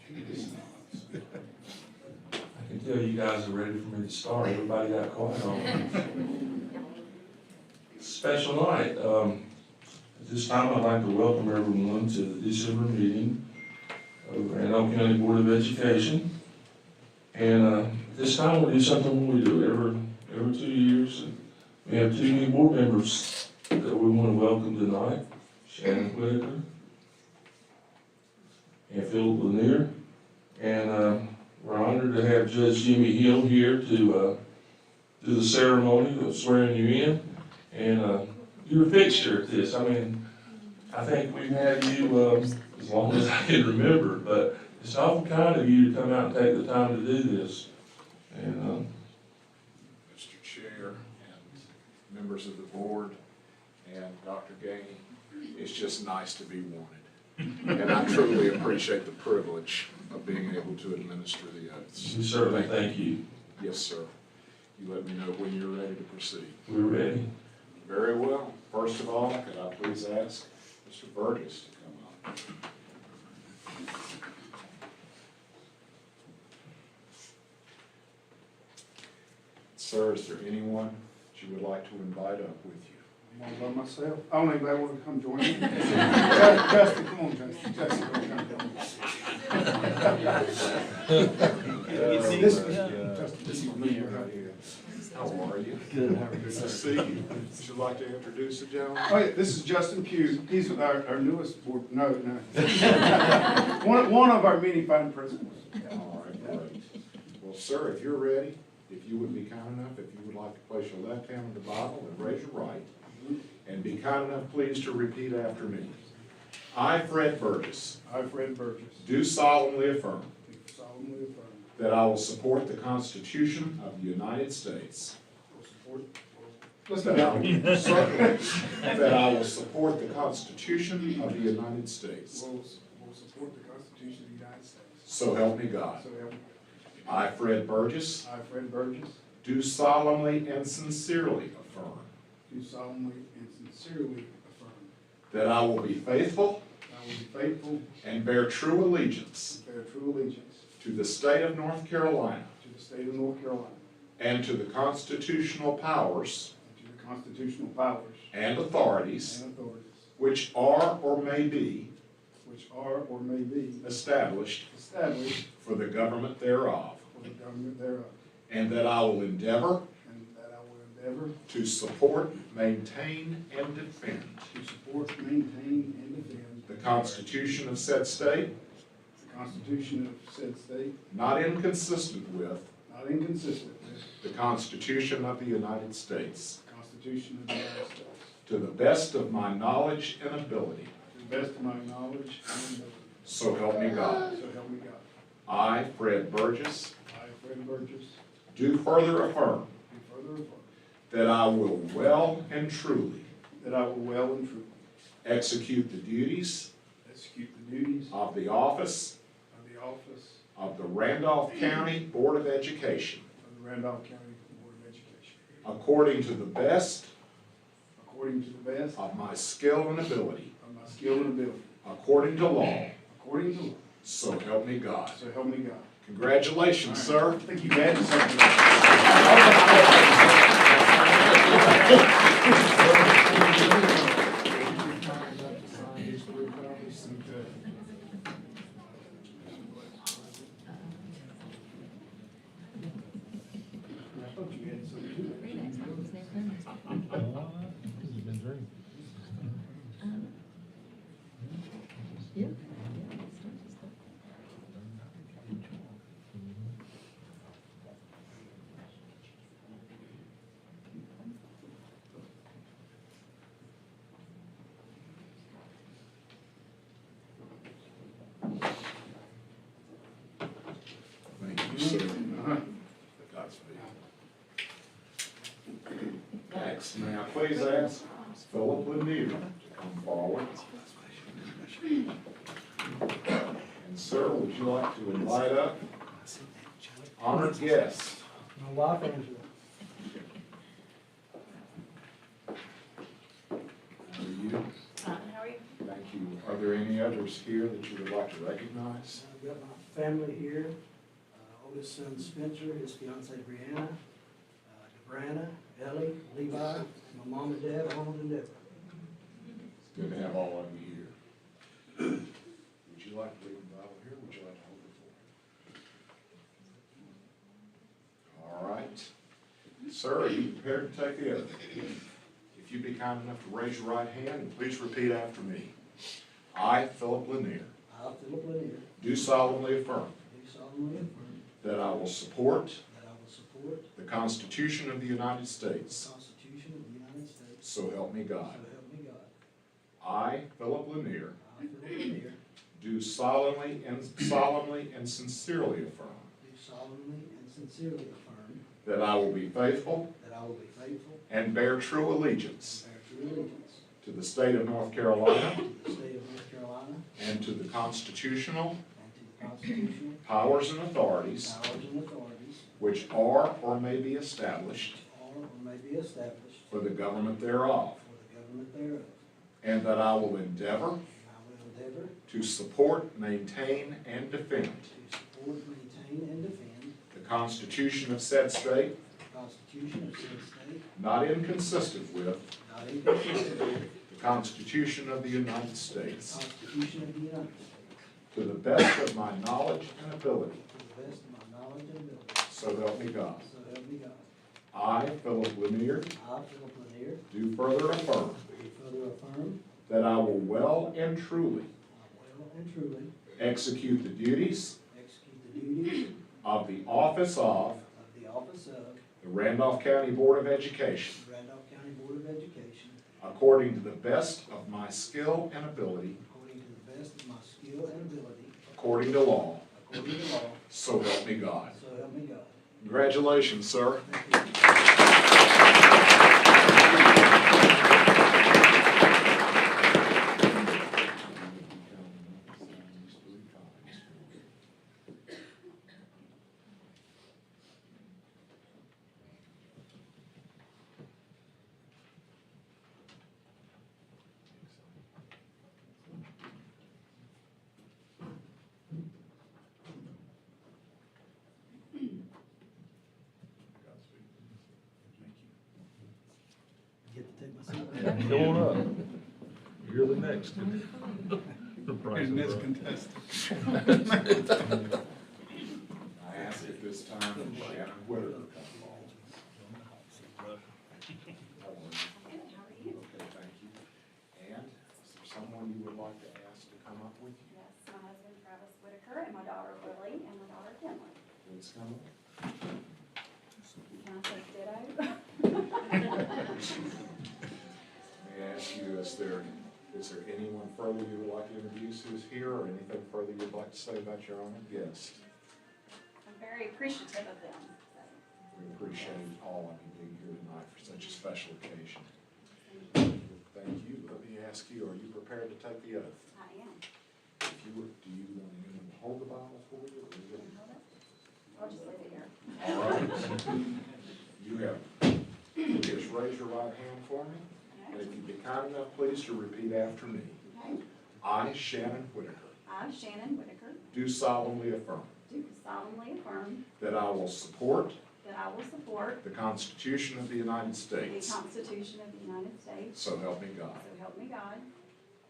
I can tell you guys are ready for me to start. Everybody got quiet on me. Special night. At this time, I'd like to welcome everyone to the December meeting of Randolph County Board of Education. And this time we'll do something we do every 2 years. We have 2 new board members that we want to welcome tonight. Shannon Whitaker and Philip Lanier. And we're honored to have Judge Jimmy Hill here to do the ceremony of swearing you in. And you're a fixture at this. I mean, I think we've had you as long as I can remember, but it's awful kind of you to come out and take the time to do this. And Mr. Chair and members of the board and Dr. Gainey, it's just nice to be wanted. And I truly appreciate the privilege of being able to administer the oaths. we certainly thank you. Yes, sir. You let me know when you're ready to proceed. We're ready. Very well. First of all, could I please ask Mr. Burgess to come up? Sir, is there anyone that you would like to invite up with you? I'm all by myself. I don't anybody want to come join me. Justin, come on, Justin. Justin, come join This is me right here. How are you? Good, how are you? Good to see you. Would you like to introduce the gentleman? Oh, yeah, this is Justin Pugh. He's our newest board, no. One of our many fine principals. All right, great. Well, sir, if you're ready, if you would be kind enough, if you would like to place your left hand on the Bible and raise your right, and be kind enough, please, to repeat after me. I, Fred Burgess, I, Fred Burgess, do solemnly affirm do solemnly affirm that I will support the Constitution of the United States. will support. Let's That go I down. will- that I will support the Constitution of the United States. Will support the Constitution of the United States. So help me God. So help me. I, Fred Burgess, I, Fred Burgess, do solemnly and sincerely affirm do solemnly and sincerely affirm that I will be faithful that I will be faithful and bear true allegiance and bear true allegiance to the state of North Carolina to the state of North Carolina and to the constitutional powers and to the constitutional powers and authorities and authorities which are or may be which are or may be established established for the government thereof, for the government thereof, and that I will endeavor and that I will endeavor to support, maintain, and defend to support, maintain, and defend the Constitution of said state, the Constitution of said state, not inconsistent with not inconsistent with the Constitution of the United States, the Constitution of the United States, to the best of my knowledge and ability. to the best of my knowledge and ability. So help me God. So help me God. I, Fred Burgess, I, Fred Burgess, do further affirm do further affirm that I will well and truly that I will well and truly execute the duties execute the duties of the office of the office of the Randolph County Board of Education of the Randolph County Board of Education, according to the best according to the best of my skill and ability, of my skill and ability, according to law. according to law. So help me God. So help me God. Congratulations, sir. I think you've added something. I thought you had something too. Thank you, sir. Uh-huh. Godspeed. Next, may I please ask Philip Lanier to come forward? And sir, would you like to invite up honored guests? My wife, Angela. How are you? How are you? Thank you. Are there any others here that you would like to recognize? I've got my family here. Oldest son Spencer, his fiancee Brianna, Debrana, Ellie, Levi, my mom and dad, Arnold and Deborah. It's good to have all of you here. Would you like to leave the Bible here, or would you like to hold it for me? All right. Sir, are you prepared to take the oath? If you'd be kind enough to raise your right hand and please repeat after me. I, Philip Lanier, I, Philip Lanier, do solemnly affirm do solemnly affirm that I will support that I will support the Constitution of the United the States, Constitution of the United States, so help me so God. help me God. I, Philip Lanier, I, Philip Lanier, do solemnly and sincerely affirm do solemnly and sincerely affirm that I will be faithful that I will be faithful and bear true allegiance and bear true allegiance to the state of North Carolina to the state of North Carolina and to the constitutional and to the constitutional powers and authorities powers and authorities which are or may be established which are or may be established for the government thereof, for the government thereof, and that I will endeavor and I will endeavor to support, maintain, and defend to support, maintain, and defend the Constitution of said state, the Constitution of said state, not inconsistent with not inconsistent with the Constitution of the United the States, Constitution of the United States, to the best of my knowledge and ability, to the best of my knowledge and ability, so help me God. so help me God. I, Philip Lanier, I, Philip Lanier, do further affirm do further affirm that I will well and truly I will and truly execute the duties execute the duties of the office of of the office of the Randolph County Board of Education Randolph County Board of Education according to the best of my skill and ability, according to the best of my skill and ability, according to law, according to law, so help me God. so help me God. Congratulations, sir. Thank you. Get to take my seat. Come on up. You're the next. And this contestant. I ask at this time Shannon Whitaker to come forward. Okay, thank you. And is there someone you would like to ask to come up with you? Yes, my husband Travis Whitaker and my daughter Lily and my daughter Kinley. Please come up. Can I say ditto? May I ask you, is there anyone further you would like to introduce who's here, or anything further you'd like to say about your honored guest? I'm very appreciative of them. So, We appreciate all of you being here tonight for such a special occasion. Thank you. Let me ask you, are you prepared to take the oath? I am. If you were, do you want anyone to hold the Bible for you? Or you Can you hold it? I'll just leave it here. all right. You have, just raise your right hand for me. And Okay. if you'd be kind enough, please, to repeat after me. Okay. I, Shannon Whitaker, I, Shannon Whitaker, do solemnly affirm do solemnly affirm that I will support that I will support the Constitution of the United the States, Constitution of the United States, so help me God. so help me God.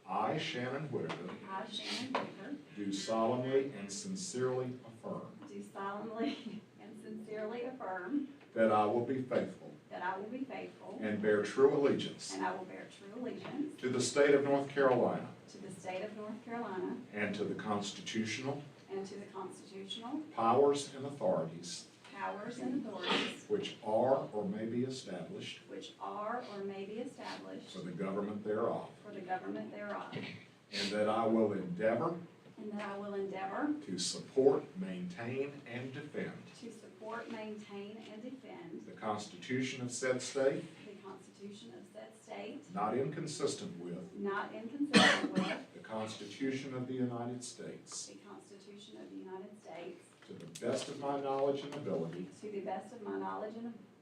I, Shannon Whitaker, I, Shannon Whitaker, do solemnly and sincerely affirm do solemnly and sincerely affirm that I will be faithful that I will be faithful and bear true allegiance and I will bear true allegiance to the state of North Carolina to the state of North Carolina and to the constitutional and to the constitutional powers and authorities powers and authorities which are or may be established which are or may be established for the government thereof, for the government thereof, and that I will endeavor and that I will endeavor to support, maintain, and defend to support, maintain, and defend the Constitution of said state, the Constitution of said state, not inconsistent with not inconsistent with the Constitution of the United States, the Constitution of the United States, to the best of my knowledge and ability, to the best of my knowledge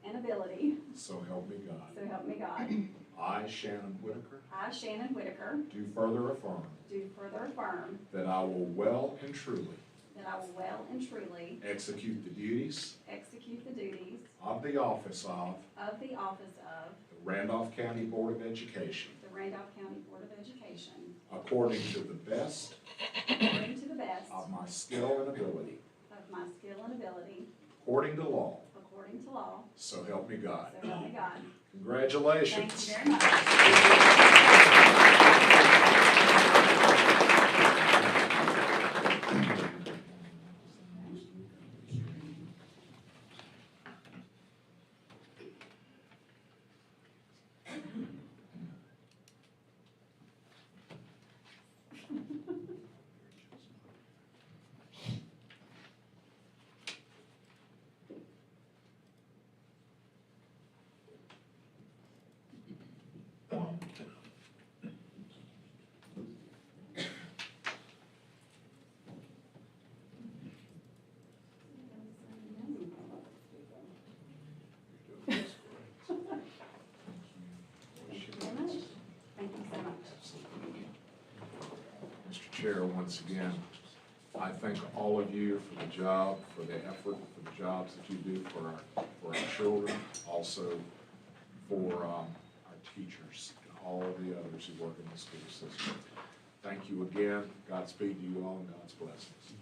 and ability, so help me God. so help me God. I, Shannon Whitaker, I, Shannon Whitaker, do further affirm do further affirm that I will well and truly that I will well and truly execute the duties execute the duties of the office of of the Randolph County Board of Education the Randolph County Board of Education according to the best according to the best of my skill and ability, of my skill and ability, according to law, according to law, so help me God. so help me God. Congratulations. Thank you very much. Thank you very much. Thank you so much. Mr. Chair, once again, I thank all of you for the job, for the effort, for the jobs that you do for our children, also for our teachers and all of the others who work in the school system. Thank you again. Godspeed to you all and God's blessings.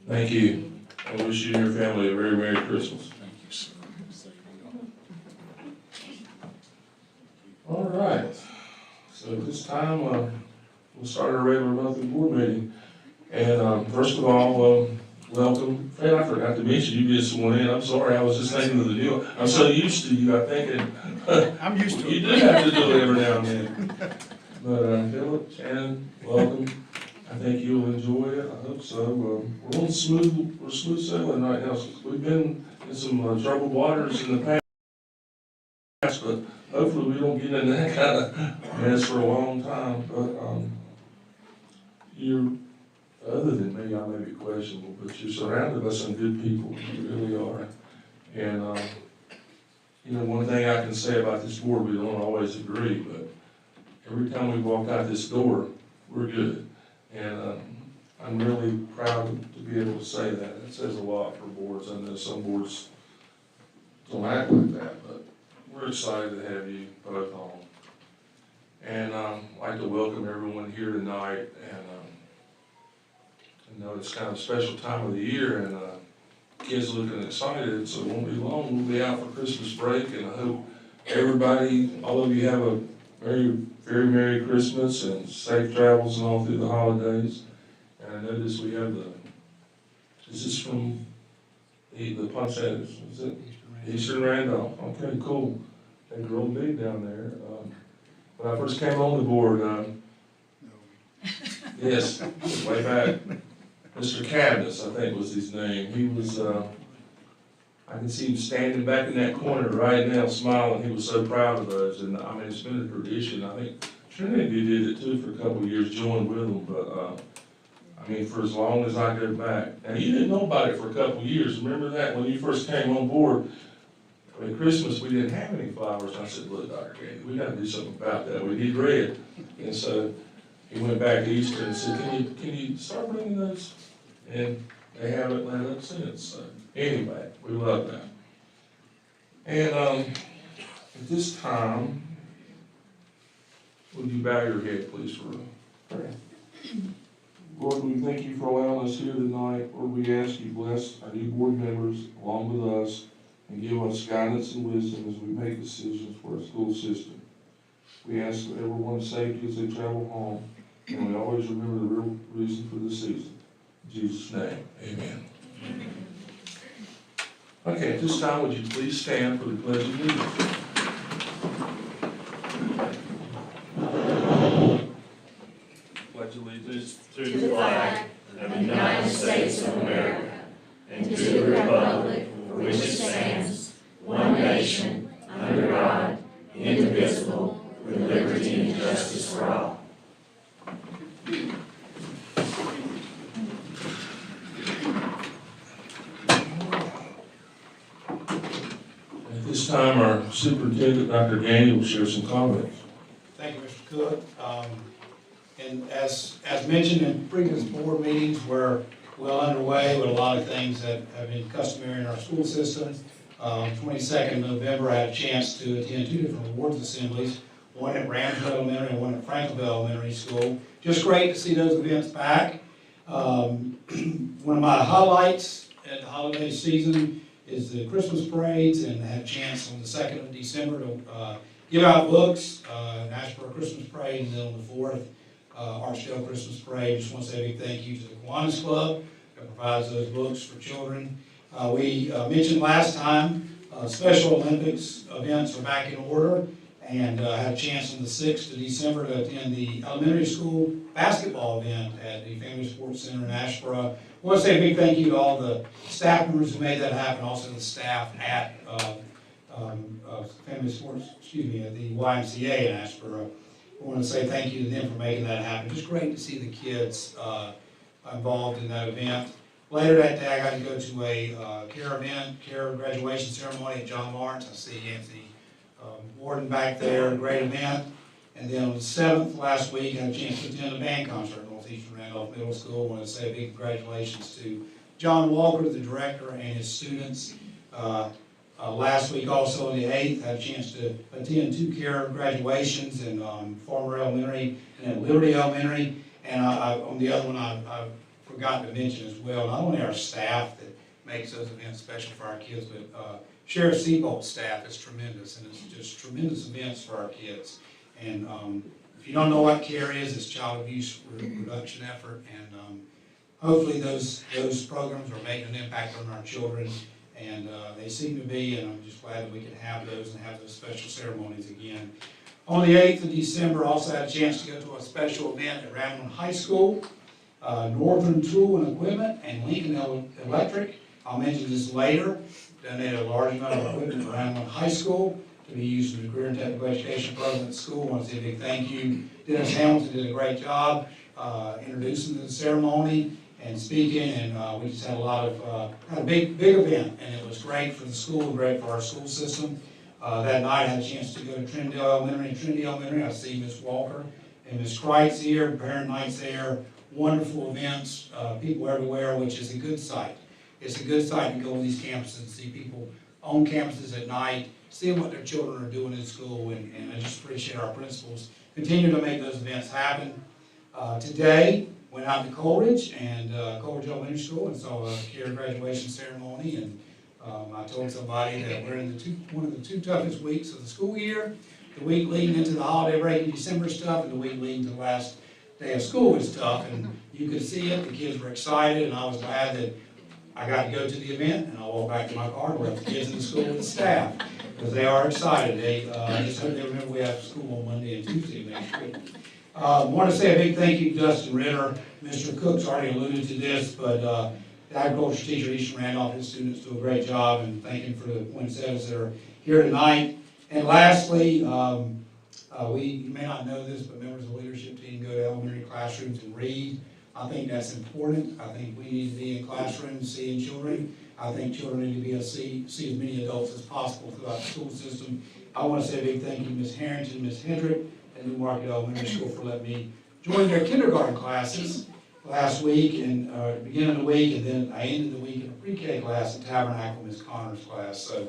Thank you. I wish you and your family a very Merry Christmas. Thank you, sir. Same to you all. All right. So at this time, we'll start our regular monthly board meeting. And first of all, welcome. Fred, I forgot to mention you get sworn in. I'm sorry, I was just thinking of the deal. I'm so used to you, I think. I'm used to it. You do have to do it every now and then. But Philip, Shannon, welcome. I think you'll enjoy it. I hope so. We're smooth sailing right now. We've been in some troubled waters in the past, but hopefully we don't get in that kind of mess for a long time. But you're, other than me, I may be questionable, but you're surrounded by some good people. You really are. And you know, one thing I can say about this board, we don't always agree, but every time we walk out this door, we're good. And I'm really proud to be able to say that. It says a lot for boards. I know some boards don't act like that, but we're excited to have you both on. And I'd like to welcome everyone here tonight. And I know it's kind of a special time of the year, and kids looking excited, so it won't be long. We'll be out for Christmas break, and I hope everybody, all of you have a very Merry Christmas and safe travels and all through the holidays. And I notice we have this is from the Poncettes, is it? Eastern Randolph. Okay, cool. They grow big down there. When I first came on the board, yes, way back, Mr. Cadmus, I think was his name. He was, I can see him standing back in that corner right now smiling. He was so proud of those. And I mean, it's been a tradition. I think Trinity did it too for a couple of years, joined with them. But I mean, for as long as I go back. Now, you didn't know about it for a couple of years. Remember that when you first came on board? I mean, Christmas, we didn't have any flowers. I said, look, Dr. Gandy, we got to do something about that. We need red. And so he went back to Easter and said, can you start bringing those? And they haven't let up since. So anyway, we love that. And at this time, would you bow your head, please, for a prayer? Lord, we thank you for allowing us here tonight. Lord, we ask you bless our new board members along with us and give us guidance and wisdom as we make decisions for our school system. We ask that everyone's safety as they travel home, and we always remember the real reason for the season. In Jesus' name, amen. Okay, at this time, would you please stand for the Pledge of Allegiance? Pledge allegiance to the flag of the United States of America and to the republic for which it stands, one nation, under God, indivisible, with liberty and justice for all. At this time, our superintendent, Dr. Gandy, will share some comments. Thank you, Mr. Cook. And as mentioned in previous board meetings where well underway with a lot of things that have been customary in our school system. 22nd of November, I had a chance to attend 2 different awards assemblies, one at Ramsey Elementary and one at Franklinville Elementary School. Just great to see those events back. One of my highlights at the holiday season is the Christmas parades, and I had a chance on the 2nd of December to give out books, Nashville Christmas Parade, and then on the 4th, Archdale Christmas Parade. Just want to say a big thank you to the Kiwanis Club that provides those books for children. We mentioned last time, Special Olympics events are back in order, and I had a chance on the 6th of December to attend the elementary school basketball event at the Family Sports Center in Ashboro. I want to say a big thank you to all the staff members who made that happen, also the staff at Family Sports, at the YMCA in Ashboro. I want to say thank you to them for making that happen. Just great to see the kids involved in that event. Later that day, I got to go to a care graduation ceremony at John Lawrence. I see Anthony Warden back there, great event. And then on the 7th last week, I had a chance to attend a band concert at Northeastern Randolph Middle School. I want to say a big congratulations to John Walker, the director, and his students. Last week also on the 8th, I had a chance to attend 2 care graduations in Farmer Elementary and at Liberty Elementary. And on the other one, I forgot to mention as well, not only our staff that makes those events special for our kids, but Sheriff Seabolt's staff is tremendous, and it's just tremendous events for our kids. And if you don't know what CARE is, it's Child Abuse Reduction Effort, and hopefully those programs are making an impact on our children, and they seem to be, and I'm just glad that we can have those and have those special ceremonies again. On the 8th of December, I also had a chance to go to a special event at Ramlin High School, Northern Tool and Equipment, and Lincoln Electric. I'll mention this later. Donated a large amount of equipment to Ramlin High School to be used in the career and technical education program at school. I want to say a big thank you. Dennis Hamilton did a great job introducing the ceremony and speaking, and we just had a big event, and it was great for the school, great for our school system. That night I had a chance to go to Trinidad Elementary. I see Ms. Walker and Ms. Kreitz here, parent nights there, wonderful events, people everywhere, which is a good sight. It's a good sight to go on these campuses and see people on campuses at night, seeing what their children are doing in school, and I just appreciate our principals continue to make those events happen. Today, went out to Coleridge Elementary School and saw a care graduation ceremony, and I told somebody that we're in one of the 2 toughest weeks of the school year. The week leading into the holiday break in December is tough, and the week leading to the last day of school is tough, and you could see it. The kids were excited, and I was glad that I got to go to the event, and I walked back to my car and left the kids in the school with the staff, because they are excited. I just hope they remember we have school on Monday and Tuesday next week. I want to say a big thank you to Justin Ritter. Mr. Cook's already alluded to this, but the agriculture teacher at Eastern Randolph, his students do a great job, and thank him for the poinsettias that are here tonight. And lastly, you may not know this, but members of the leadership team go to elementary classrooms and read. I think that's important. I think we need to be in classrooms seeing children. I think children need to be able to see as many adults as possible throughout the school system. I want to say a big thank you to Ms. Harrington, Ms. Hendrick, and New Market Elementary School for letting me join their kindergarten classes last week, and beginning of the week, and then I ended the week in a pre-K class at Tabernacle, Ms. Connor's class. So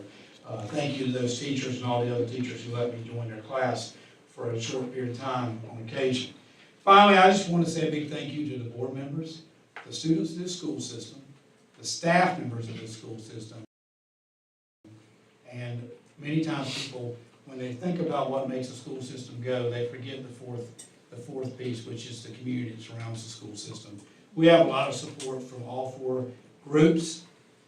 thank you to those teachers and all the other teachers who let me join their class for a short period of time on occasion. Finally, I just want to say a big thank you to the board members, the students of this school system, the staff members of this school system, and many times people, when they think about what makes a school system go, they forget the fourth piece, which is the community that surrounds the school system. We have a lot of support from all 4 groups,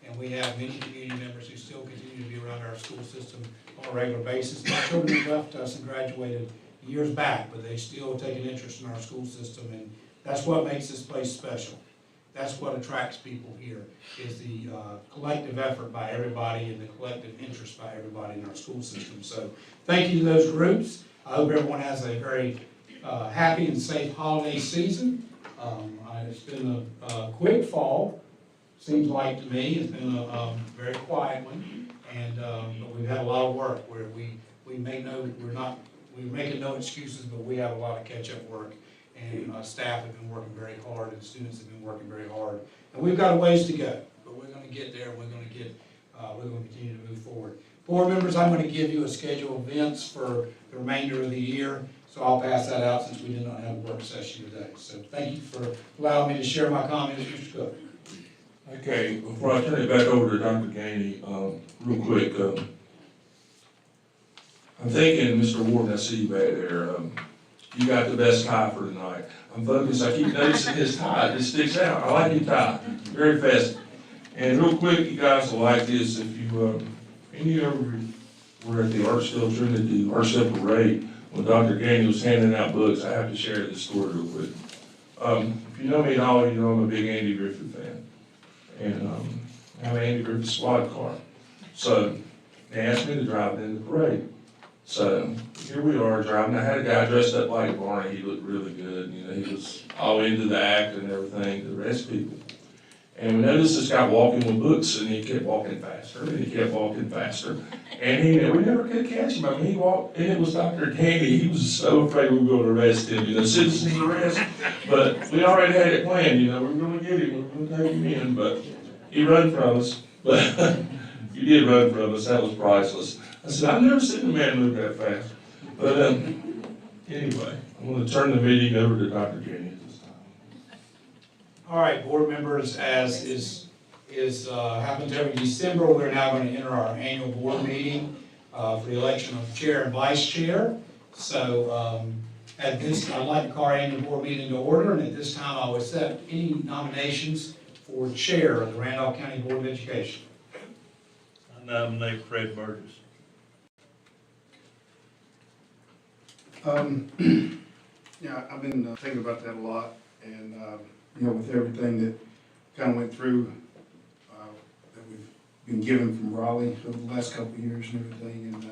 and we have many community members who still continue to be around our school system on a regular basis. My children have left us and graduated years back, but they still take an interest in our school system, and that's what makes this place special. That's what attracts people here, is the collective effort by everybody and the collective interest by everybody in our school system. So thank you to those groups. I hope everyone has a very happy and safe holiday season. It's been a quick fall, seems like to me. It's been a very quiet one, and but we've had a lot of work where we're making no excuses, but we have a lot of catch-up work, and staff have been working very hard, and students have been working very hard. And we've got a ways to go, but we're gonna get there, and we're gonna continue to move forward. Board members, I'm gonna give you a schedule of events for the remainder of the year, so I'll pass that out since we did not have a work session today. So thank you for allowing me to share my comments, Mr. Cook. Okay, before I turn it back over to Dr. Gainey, real quick, I'm thinking, Mr. Warden, I see you back there, you got the best tie for tonight. I'm focused, I keep noticing his tie, it sticks out, I like your tie, very festive. And real quick, you guys will like this, if you, any of you were at the Artsville Trinity, Artsville Parade, when Dr. Gainey was handing out books, I have to share this story real quick. If you know me at all, you know I'm a big Andy Griffith fan. And I have an Andy Griffith squad car. So they asked me to drive it in the parade. So here we are driving. I had a guy dressed up like Barney. He looked really good. You know, he was all into the act and everything, the rest people. And we noticed this guy walking with books, and he kept walking faster, and he kept walking faster. And we never could catch him. I mean, he walked, and it was Dr. Gainey. He was so afraid we were going to arrest him, you know, citizen's arrest. But we already had it planned, you know, we were going to get him, we were going to take him in. But he ran from us. But he did run from us. That was priceless. I said, I've never seen a man move that fast. But anyway, I'm going to turn the meeting over to Dr. Gainey at this time. All right, board members, as happens every December, we're now going to enter our annual board meeting for the election of chair and vice chair. So at this, I'd like to call our annual board meeting to order, and at this time I will accept any nominations for chair of the Randolph County Board of Education. I nominate Fred Burgess. Yeah, I've been thinking about that a lot, and, you know, with everything that kind of went through, that we've been given from Raleigh over the last couple of years and everything, and,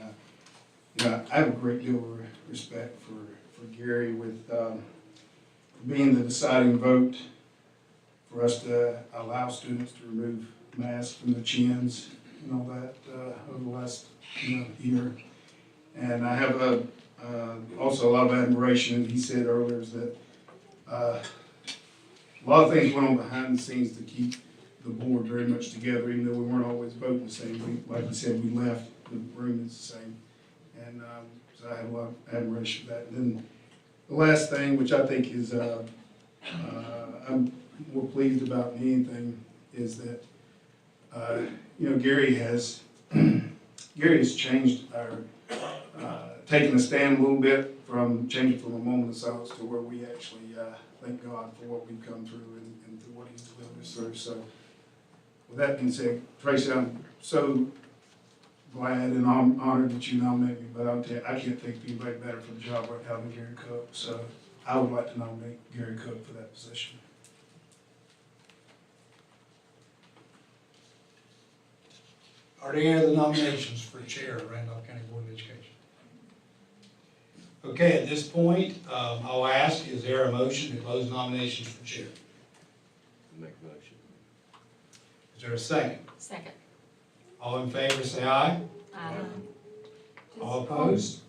you know, I have a great deal of respect for Gary with being the deciding vote for us to allow students to remove masks from their chins and all that over the last year. And I have also a lot of admiration. He said earlier is that a lot of things went on behind the scenes to keep the board very much together, even though we weren't always voting the same. Like you said, we left, the room is the same. And so I have a lot of admiration for that. And then the last thing, which I think is I'm more pleased about than anything, is that you know, Gary has changed our taking a stand a little bit from changing from a moment of silence to where we actually thank God for what we've come through and through what He's delivered us through. So, with that being said, Tracy, I'm so glad and I'm honored that you nominated me, but I'll tell you, I can't think of anybody better for the job right now than Gary Cook. So, I would like to nominate Gary Cook for that position. Are there any other nominations for chair of Randolph County Board of Education? Okay, at this point, I'll ask, is there a motion to close nominations for chair? Make a motion. Is there a second? Second. All in favor, say aye. All opposed?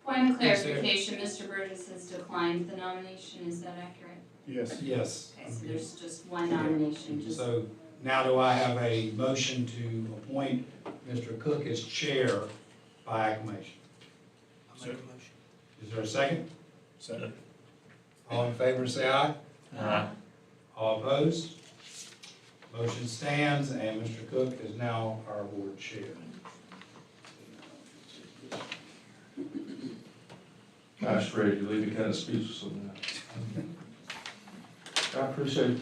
Point of clarification, Mr. Burgess has declined the nomination, is that accurate? Yes. Yes. Okay, so there's just one nomination, just. So now do I have a motion to appoint Mr. Cook as chair by acclamation? I'll make a motion. Is there a second? Second. All in favor, say aye. Aye. All opposed? Motion stands, and Mr. Cook is now our board chair. Gosh, Fred, you leave me kind of speechless on that. I appreciate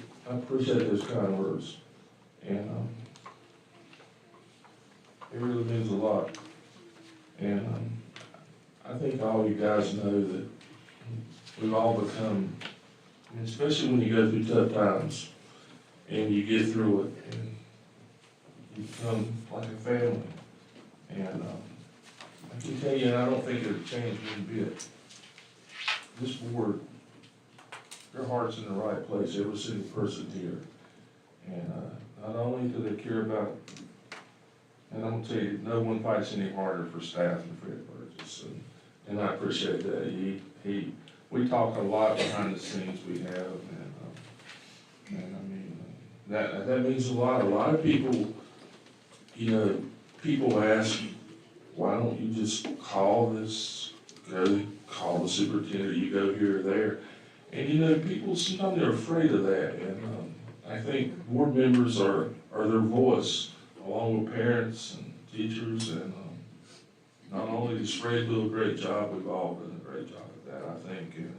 those kind words, and it really means a lot. And I think all you guys know that we've all become, and especially when you go through tough times, and you get through it, and you become like a family. And I can tell you, and I don't think it'll change one bit. This board, their heart's in the right place, every single person here. And not only do they care about, and I'm gonna tell you, no one fights any harder for staff than Fred Burgess, and I appreciate that. He we talk a lot behind the scenes we have, and I mean, that means a lot. A lot of people, you know, people ask, why don't you just call the superintendent, you go here or there? And you know, people, sometimes they're afraid of that, and I think board members are their voice, along with parents and teachers, and not only does Fred do a great job, we've all done a great job at that, I think, and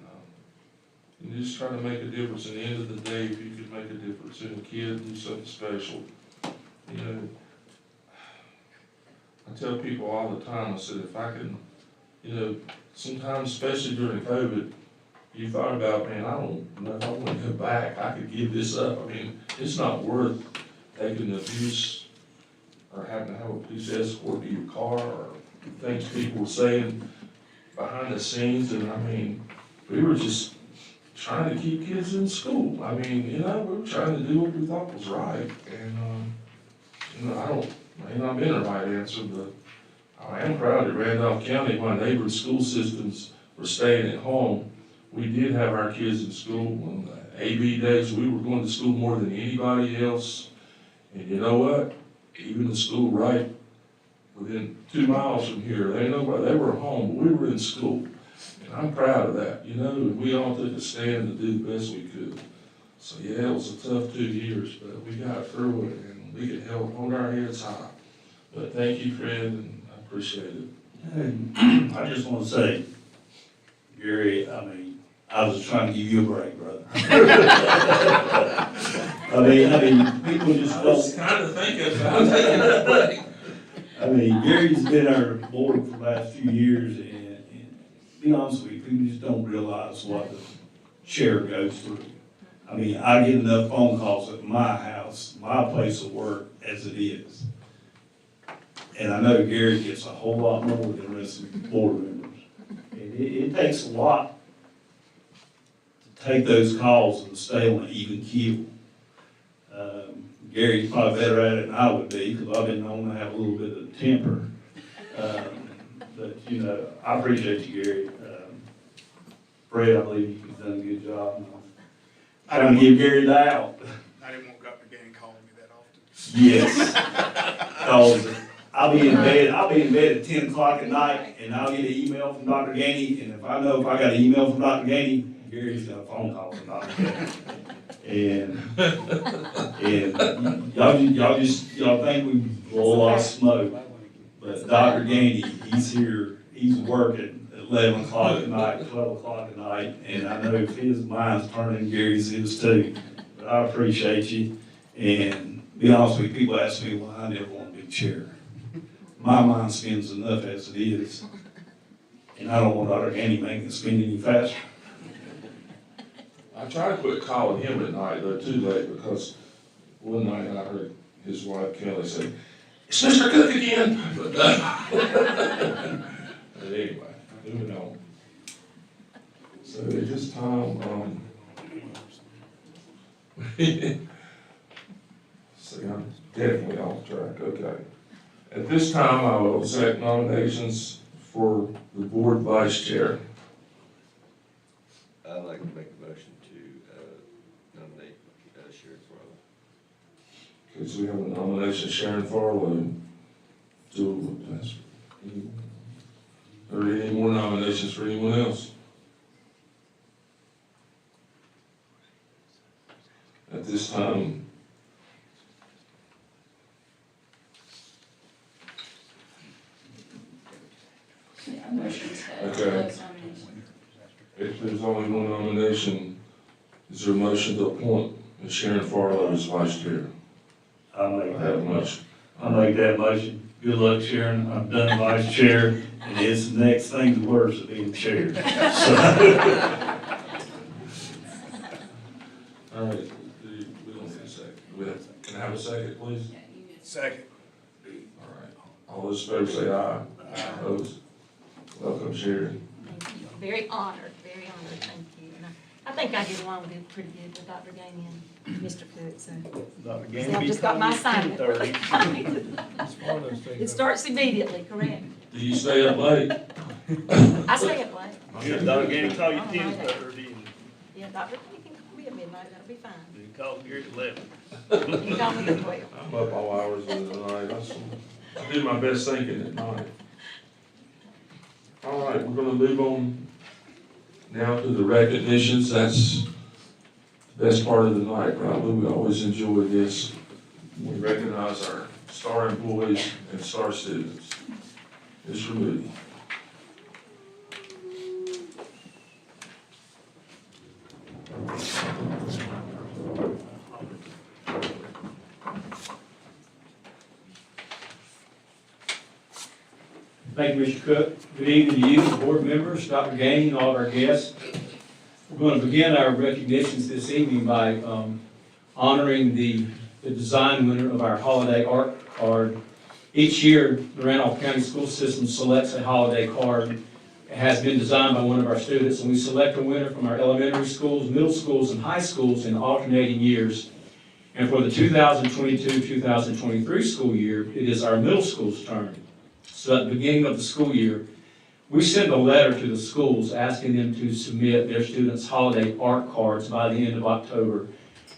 you just try to make a difference. At the end of the day, if you could make a difference in a kid, do something special, you know. I tell people all the time, I said, if I can, you know, sometimes, especially during COVID, you thought about, man, I don't know if I want to go back, I could give this up. I mean, it's not worth taking the abuse or having to have a police escort to your car, or things people were saying behind the scenes. And I mean, we were just trying to keep kids in school. I mean, you know, we were trying to do what we thought was right. And, you know, may not been the right answer, but I am proud that Randolph County, my neighboring school systems were staying at home. We did have our kids in school on the AB days. We were going to school more than anybody else. And you know what? Even the school right within 2 miles from here, they were home, but we were in school. And I'm proud of that. You know, we all took a stand to do the best we could. So yeah, it was a tough 2 years, but we got through it, and we could hold our heads high. But thank you, Fred, and I appreciate it. And I just want to say, Gary, I mean, I was trying to give you a break, brother. I mean, people just I was don't. kind of thinking about taking that break. I mean, Gary's been our board for the last few years, and to be honest with you, people just don't realize what the chair goes through. I mean, I get enough phone calls at my house, my place of work, as it is. And I know Gary gets a whole lot more than the rest of the board members. And it takes a lot to take those calls and stay on an even keel. Gary's probably better at it than I would be, because I've been known to have a little bit of temper. But, you know, I appreciate you, Gary. Fred, I believe you've done a good job. I'm trying to give Gary the out. I didn't want Dr. Gang calling me that often. Yes. Because I'll be in bed at 10 o'clock at night, and I'll get an email from Dr. Gainey, and if I got an email from Dr. Gainey, Gary's got a phone call from Dr. Gainey. And y'all think we blow a lot of smoke, but Dr. Gainey, he's here, he's working at 11 o'clock at night, 12 o'clock at night, and I know if his mind's turning, Gary's is too. But I appreciate you, and to be honest with you, people ask me why I never want to be chair. My mind spins enough as it is, and I don't want Dr. Gainey making it spin any faster. I try to quit calling him at night, though, too late, because one night I heard his wife Kelly say, "It's Mr. Cook again." But anyway, moving on. So at this time, see, I'm definitely off track, okay. At this time, I will accept nominations for the board vice chair. I'd like to make a motion to nominate Sharon Farlow. Okay, so we have a nomination, Sharon Farlow. Are there any more nominations for anyone else? At this time, Yeah, motion to Okay. close nomination. if there's only one nomination, is there a motion to appoint Ms. Sharon Farlow as vice chair? I'll make I have that a motion. motion. I'll make that motion. Good luck, Sharon. I'm done vice chair, and it's the next thing to worse than being chair. So, All right, we don't need a second. Can I have a second, please? Yeah, you get- Second. All right, all those in favor say aye. Opposed? Welcome, Sharon. Thank you. Very honored, thank you. And I think I get along with it pretty good with Dr. Gainey and Mr. Cook, so. Dr. See, I've just got my assignment. 10:30. It starts immediately, correct? Do you stay up late? I stay up late. You Dr. Gaines call you Tim, or do you Yeah, Dr. Kenny can call me at midnight, that'll be fine. call Gary at 11? You can call me at 12. I'm up all hours of the night. I do my best thinking at night. All right, we're gonna move on now to the recognitions. That's the best part of the night, probably. We always enjoy this. We recognize our star employees and star students. Mr. Moody. Thank you, Mr. Cook. Good evening to you, the board members, Dr. Gaines, and all of our guests. We're going to begin our recognitions this evening by honoring the design winner of our holiday art card. Each year, the Randolph County School System selects a holiday card. It has been designed by one of our students, and we select a winner from our elementary schools, middle schools, and high schools in alternating years. And for the 2022-2023 school year, it is our middle school's turn. So at the beginning of the school year, we send a letter to the schools asking them to submit their students' holiday art cards by the end of October.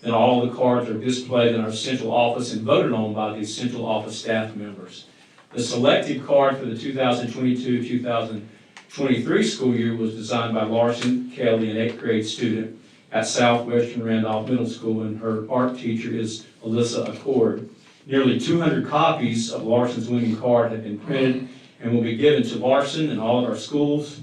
Then all the cards are displayed in our central office and voted on by the central office staff members. The selected card for the 2022-2023 school year was designed by Larson Kelly, an 8th grade student at Southwestern Randolph Middle School, and her art teacher is Alyssa Accord. Nearly 200 copies of Larson's winning card have been printed and will be given to Larson and all of our schools,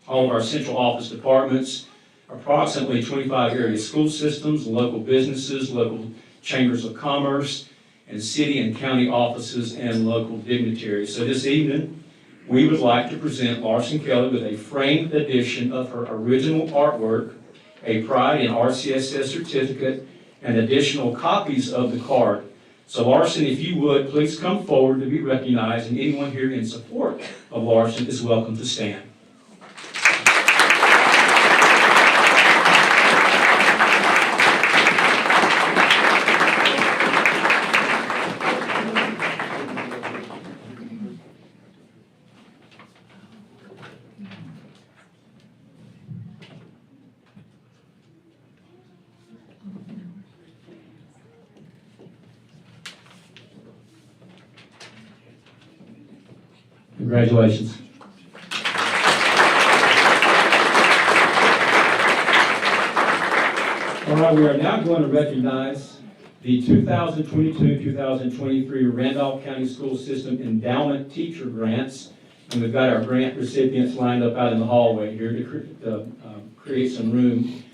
all of our central office departments, approximately 25 area school systems, local businesses, local chambers of commerce, and city and county offices and local dignitaries. So this evening, we would like to present Larson Kelly with a framed edition of her original artwork, a Pride in RCSS certificate, and additional copies of the card. So Larson, if you would, please come forward to be recognized, and anyone here in support of Larson is welcome to stand. Congratulations. All right, we are now going to recognize the 2022-2023 Randolph County School System Endowment Teacher Grants. And we've got our grant recipients lined up out in the hallway here to create some room.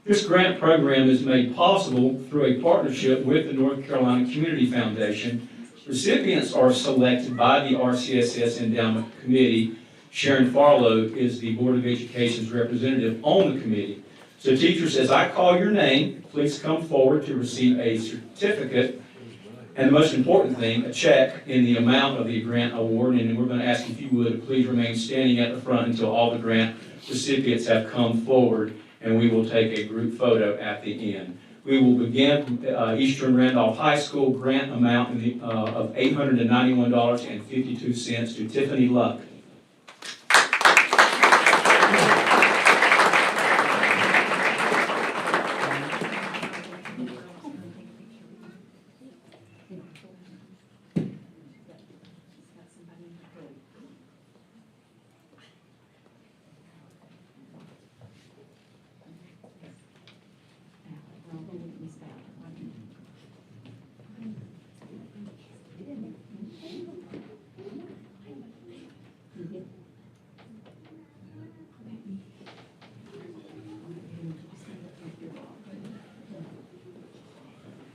This grant program is made possible through a partnership with the North Carolina Community Foundation. Recipients are selected by the RCSS Endowment Committee. Sharon Farlow is the Board of Education's representative on the committee. So teachers, as I call your name, please come forward to receive a certificate, and the most important thing, a check in the amount of the grant award. And we're going to ask if you would please remain standing at the front until all the grant recipients have come forward, and we will take a group photo at the end. We will begin from Eastern Randolph High School, grant amount of $891.52 to Tiffany Luck.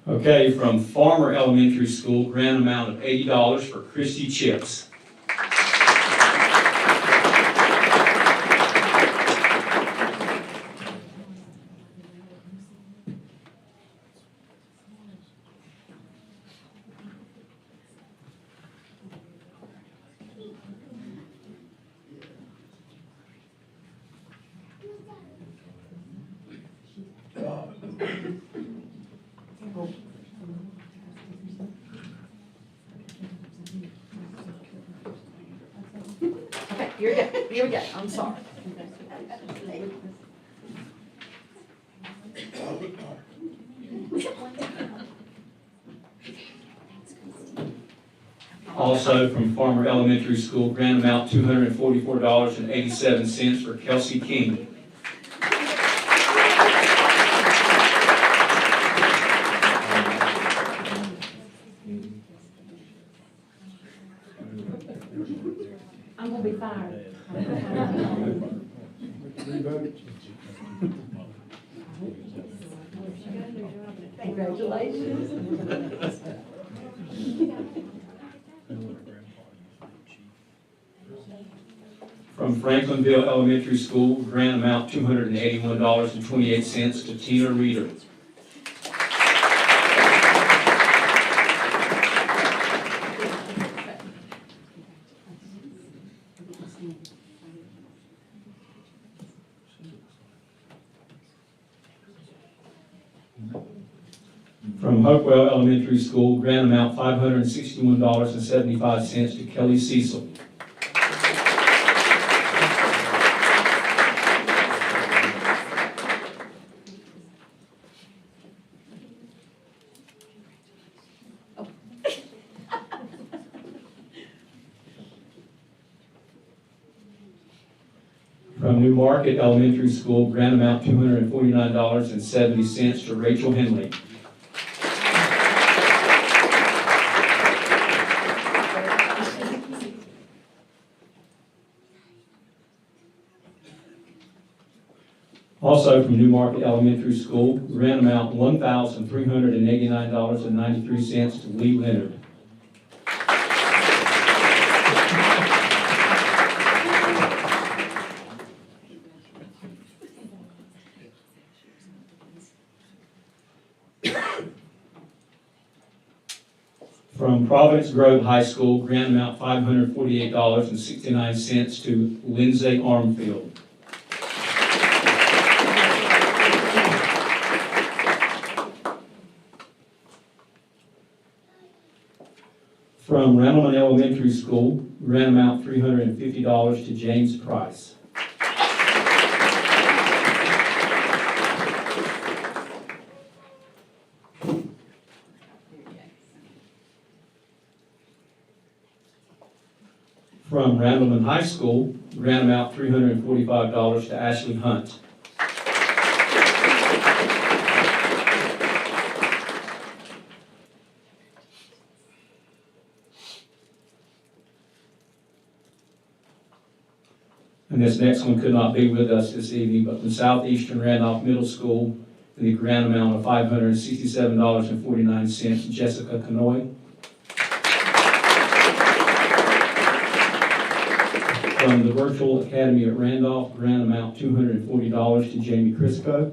Okay, from Farmer Elementary School, grant amount of $80 for Christy Chips. Okay, here we go, I'm sorry. Also from Farmer Elementary School, grant amount $244.87 for Kelsey King. I'm gonna be fired. Congratulations. From Franklinville Elementary School, grant amount $281.28 to Tina Reeder. From Hopewell Elementary School, grant amount $561.75 to Kelly Cecil. From New Market Elementary School, grant amount $249.70 to Rachel Henley. Also from New Market Elementary School, grant amount $1,389.93 to Lee Leonard. From Providence Grove High School, grant amount $548.69 to Lindsay Armfield. From Randleman Elementary School, grant amount $350 to James Price. From Randleman High School, grant amount $345 to Ashley Hunt. And this next one could not be with us this evening, but from Southeastern Randolph Middle School, the grant amount of $567.49, Jessica Canoy. From the Virtual Academy at Randolph, grant amount $240 to Jamie Crisco.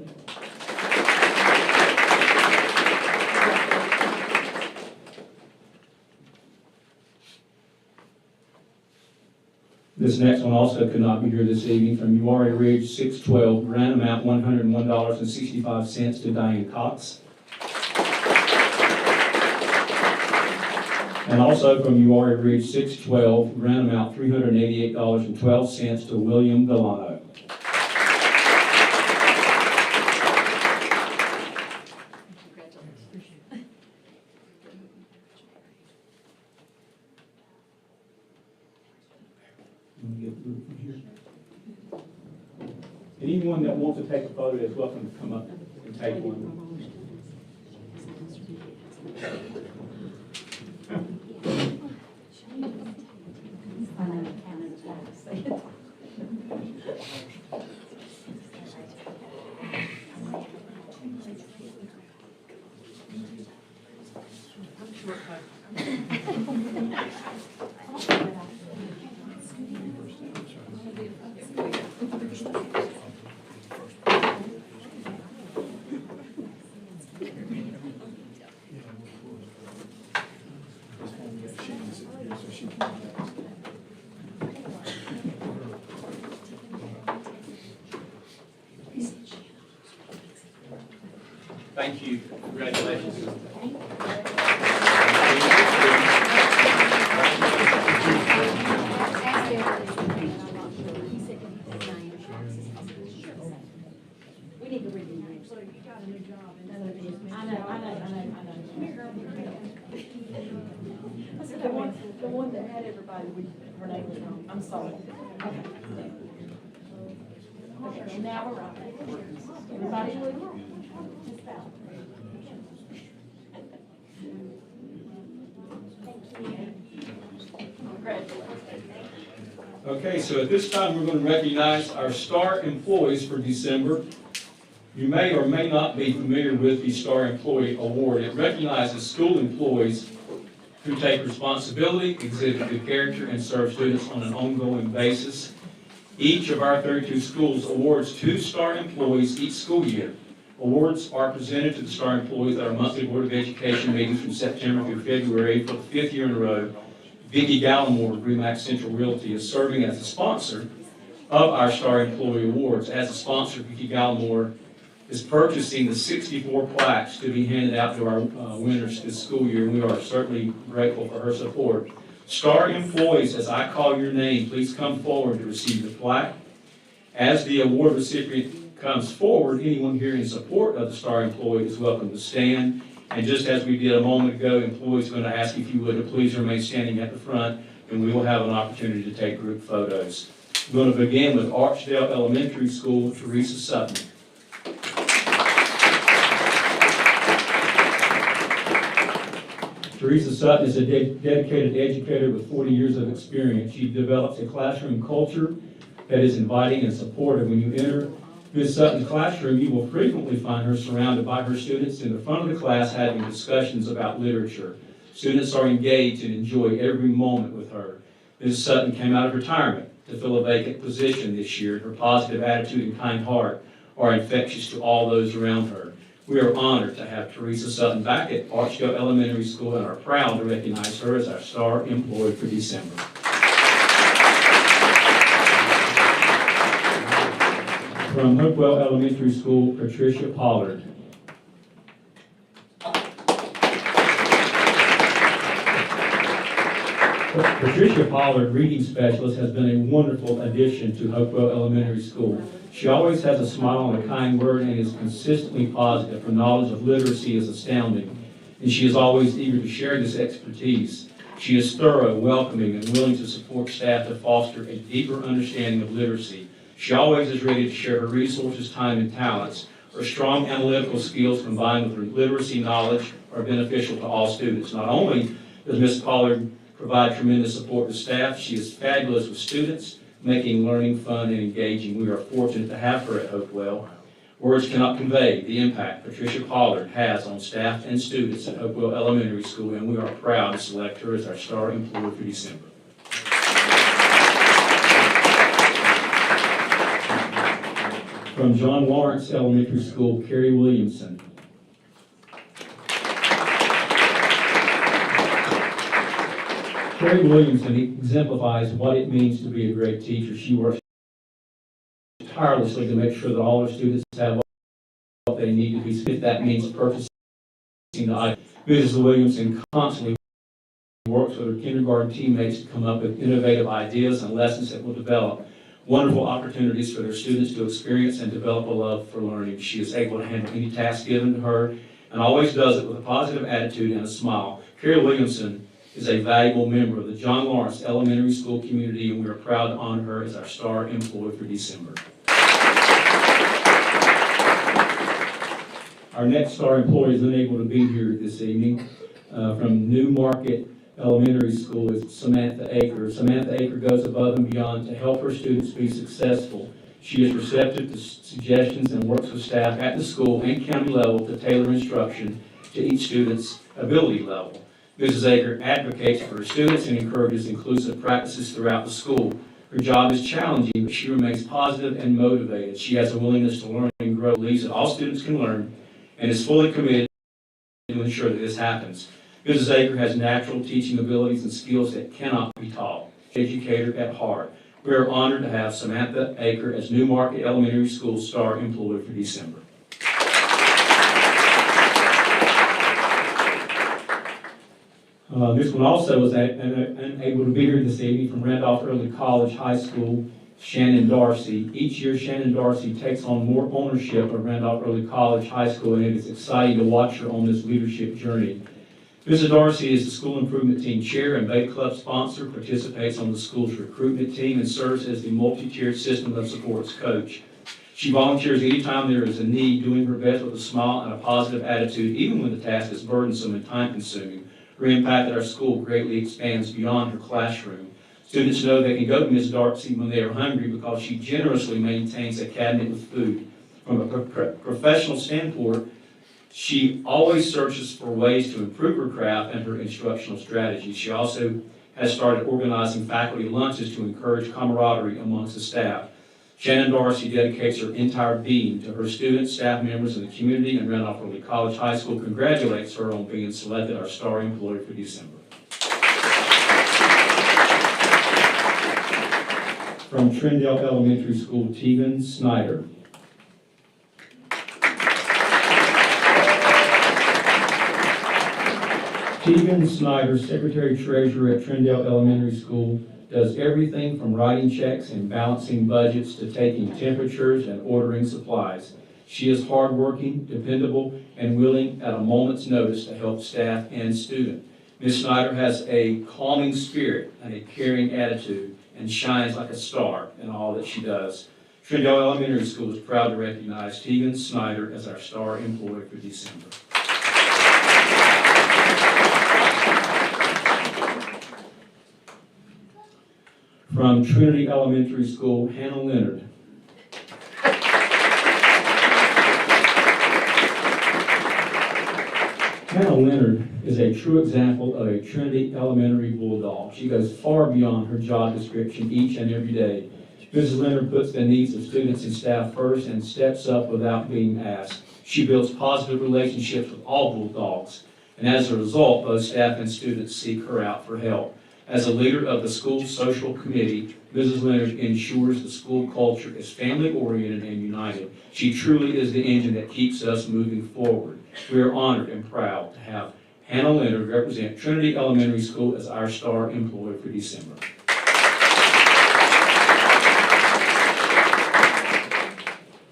This next one also could not be here this evening. From Uwharrie Ridge 612, grant amount $101.65 to Diane Cox. And also from Uwharrie Ridge 612, grant amount $388.12 to William Villano. And anyone that wants to take a photo is welcome to come up and take one. Thank you. Congratulations. We need to read it. So you got a new job and I know, I know. The one that had everybody, her name was wrong, I'm sorry. Okay, now we're on. Everybody would? Just about. Okay, so at this time, we're going to recognize our star employees for December. You may or may not be familiar with the Star Employee Award. It recognizes school employees who take responsibility, exhibit good character, and serve students on an ongoing basis. Each of our 32 schools awards 2 star employees each school year. Awards are presented to the star employees at our monthly Board of Education meetings from September through February for the 5th year in a row. Vicki Gallimore of Remax Central Realty is serving as the sponsor of our Star Employee Awards. As a sponsor, Vicki Gallimore is purchasing the 64 plaques to be handed out to our winners this school year. We are certainly grateful for her support. Star employees, as I call your name, please come forward to receive the plaque. As the award recipient comes forward, anyone here in support of the Star employee is welcome to stand. And just as we did a moment ago, employees are going to ask if you would to please remain standing at the front, and we will have an opportunity to take group photos. We're going to begin with Archdale Elementary School, Teresa Sutton. Teresa Sutton is a dedicated educator with 40 years of experience. She develops a classroom culture that is inviting and supportive. When you enter Ms. Sutton's classroom, you will frequently find her surrounded by her students in the front of the class having discussions about literature. Students are engaged and enjoy every moment with her. Ms. Sutton came out of retirement to fill a vacant position this year. Her positive attitude and kind heart are infectious to all those around her. We are honored to have Teresa Sutton back at Archdale Elementary School and are proud to recognize her as our star employee for December. From Hopewell Elementary School, Patricia Pollard. Patricia Pollard, reading specialist, has been a wonderful addition to Hopewell Elementary School. She always has a smile and a kind word and is consistently positive. Her knowledge of literacy is astounding, and she is always eager to share this expertise. She is thorough, welcoming, and willing to support staff to foster a deeper understanding of literacy. She always is ready to share her resources, time, and talents. Her strong analytical skills combined with her literacy knowledge are beneficial to all students. Not only does Ms. Pollard provide tremendous support to staff, she is fabulous with students, making learning fun and engaging. We are fortunate to have her at Hopewell. Words cannot convey the impact Patricia Pollard has on staff and students at Hopewell Elementary School, and we are proud to select her as our star employee for December. From John Lawrence Elementary School, Carrie Williamson. Carrie Williamson exemplifies what it means to be a great teacher. She works tirelessly to make sure that all her students have what they need to be. If that means purchasing the items. Mrs. Williamson constantly works with her kindergarten teammates to come up with innovative ideas and lessons that will develop wonderful opportunities for their students to experience and develop a love for learning. She is able to handle any task given to her and always does it with a positive attitude and a smile. Carrie Williamson is a valuable member of the John Lawrence Elementary School community, and we are proud to honor her as our star employee for December. Our next star employee is unable to be here this evening. From New Market Elementary School is Samantha Aker. Samantha Aker goes above and beyond to help her students be successful. She is receptive to suggestions and works with staff at the school and county level to tailor instruction to each student's ability level. Mrs. Aker advocates for her students and encourages inclusive practices throughout the school. Her job is challenging, but she remains positive and motivated. She has a willingness to learn and grow, believes that all students can learn, and is fully committed to ensure that this happens. Mrs. Aker has natural teaching abilities and skills that cannot be taught. Educator at heart. We are honored to have Samantha Aker as New Market Elementary School star employee for December. This one also was unable to be here this evening from Randolph Early College High School. Shannon Darcy. Each year, Shannon Darcy takes on more ownership of Randolph Early College High School, and it is exciting to watch her on this leadership journey. Mrs. Darcy is the school improvement team chair and Bay Club sponsor, participates on the school's recruitment team, and serves as the multi-tiered system of supports coach. She volunteers anytime there is a need, doing her best with a smile and a positive attitude, even when the task is burdensome and time-consuming. Her impact at our school greatly expands beyond her classroom. Students know they can go to Ms. Darcy when they are hungry because she generously maintains a cabinet with food. From a professional standpoint, she always searches for ways to improve her craft and her instructional strategies. She also has started organizing faculty lunches to encourage camaraderie amongst the staff. Shannon Darcy dedicates her entire being to her students, staff members, and the community, and Randolph Early College High School congratulates her on being selected our star employee for December. From Trindale Elementary School, Tegan Snyder. Tegan Snyder, Secretary Treasurer at Trindale Elementary School, does everything from writing checks and balancing budgets to taking temperatures and ordering supplies. She is hardworking, dependable, and willing at a moment's notice to help staff and students. Ms. Snyder has a calming spirit and a caring attitude and shines like a star in all that she does. Trindale Elementary School is proud to recognize Tegan Snyder as our star employee for December. From Trinity Elementary School, Hannah Leonard. Hannah Leonard is a true example of a Trinity Elementary bulldog. She goes far beyond her job description each and every day. Mrs. Leonard puts the needs of students and staff first and steps up without being asked. She builds positive relationships with all bulldogs, and as a result, both staff and students seek her out for help. As a leader of the school social committee, Mrs. Leonard ensures the school culture is family-oriented and united. She truly is the engine that keeps us moving forward. We are honored and proud to have Hannah Leonard represent Trinity Elementary School as our star employee for December.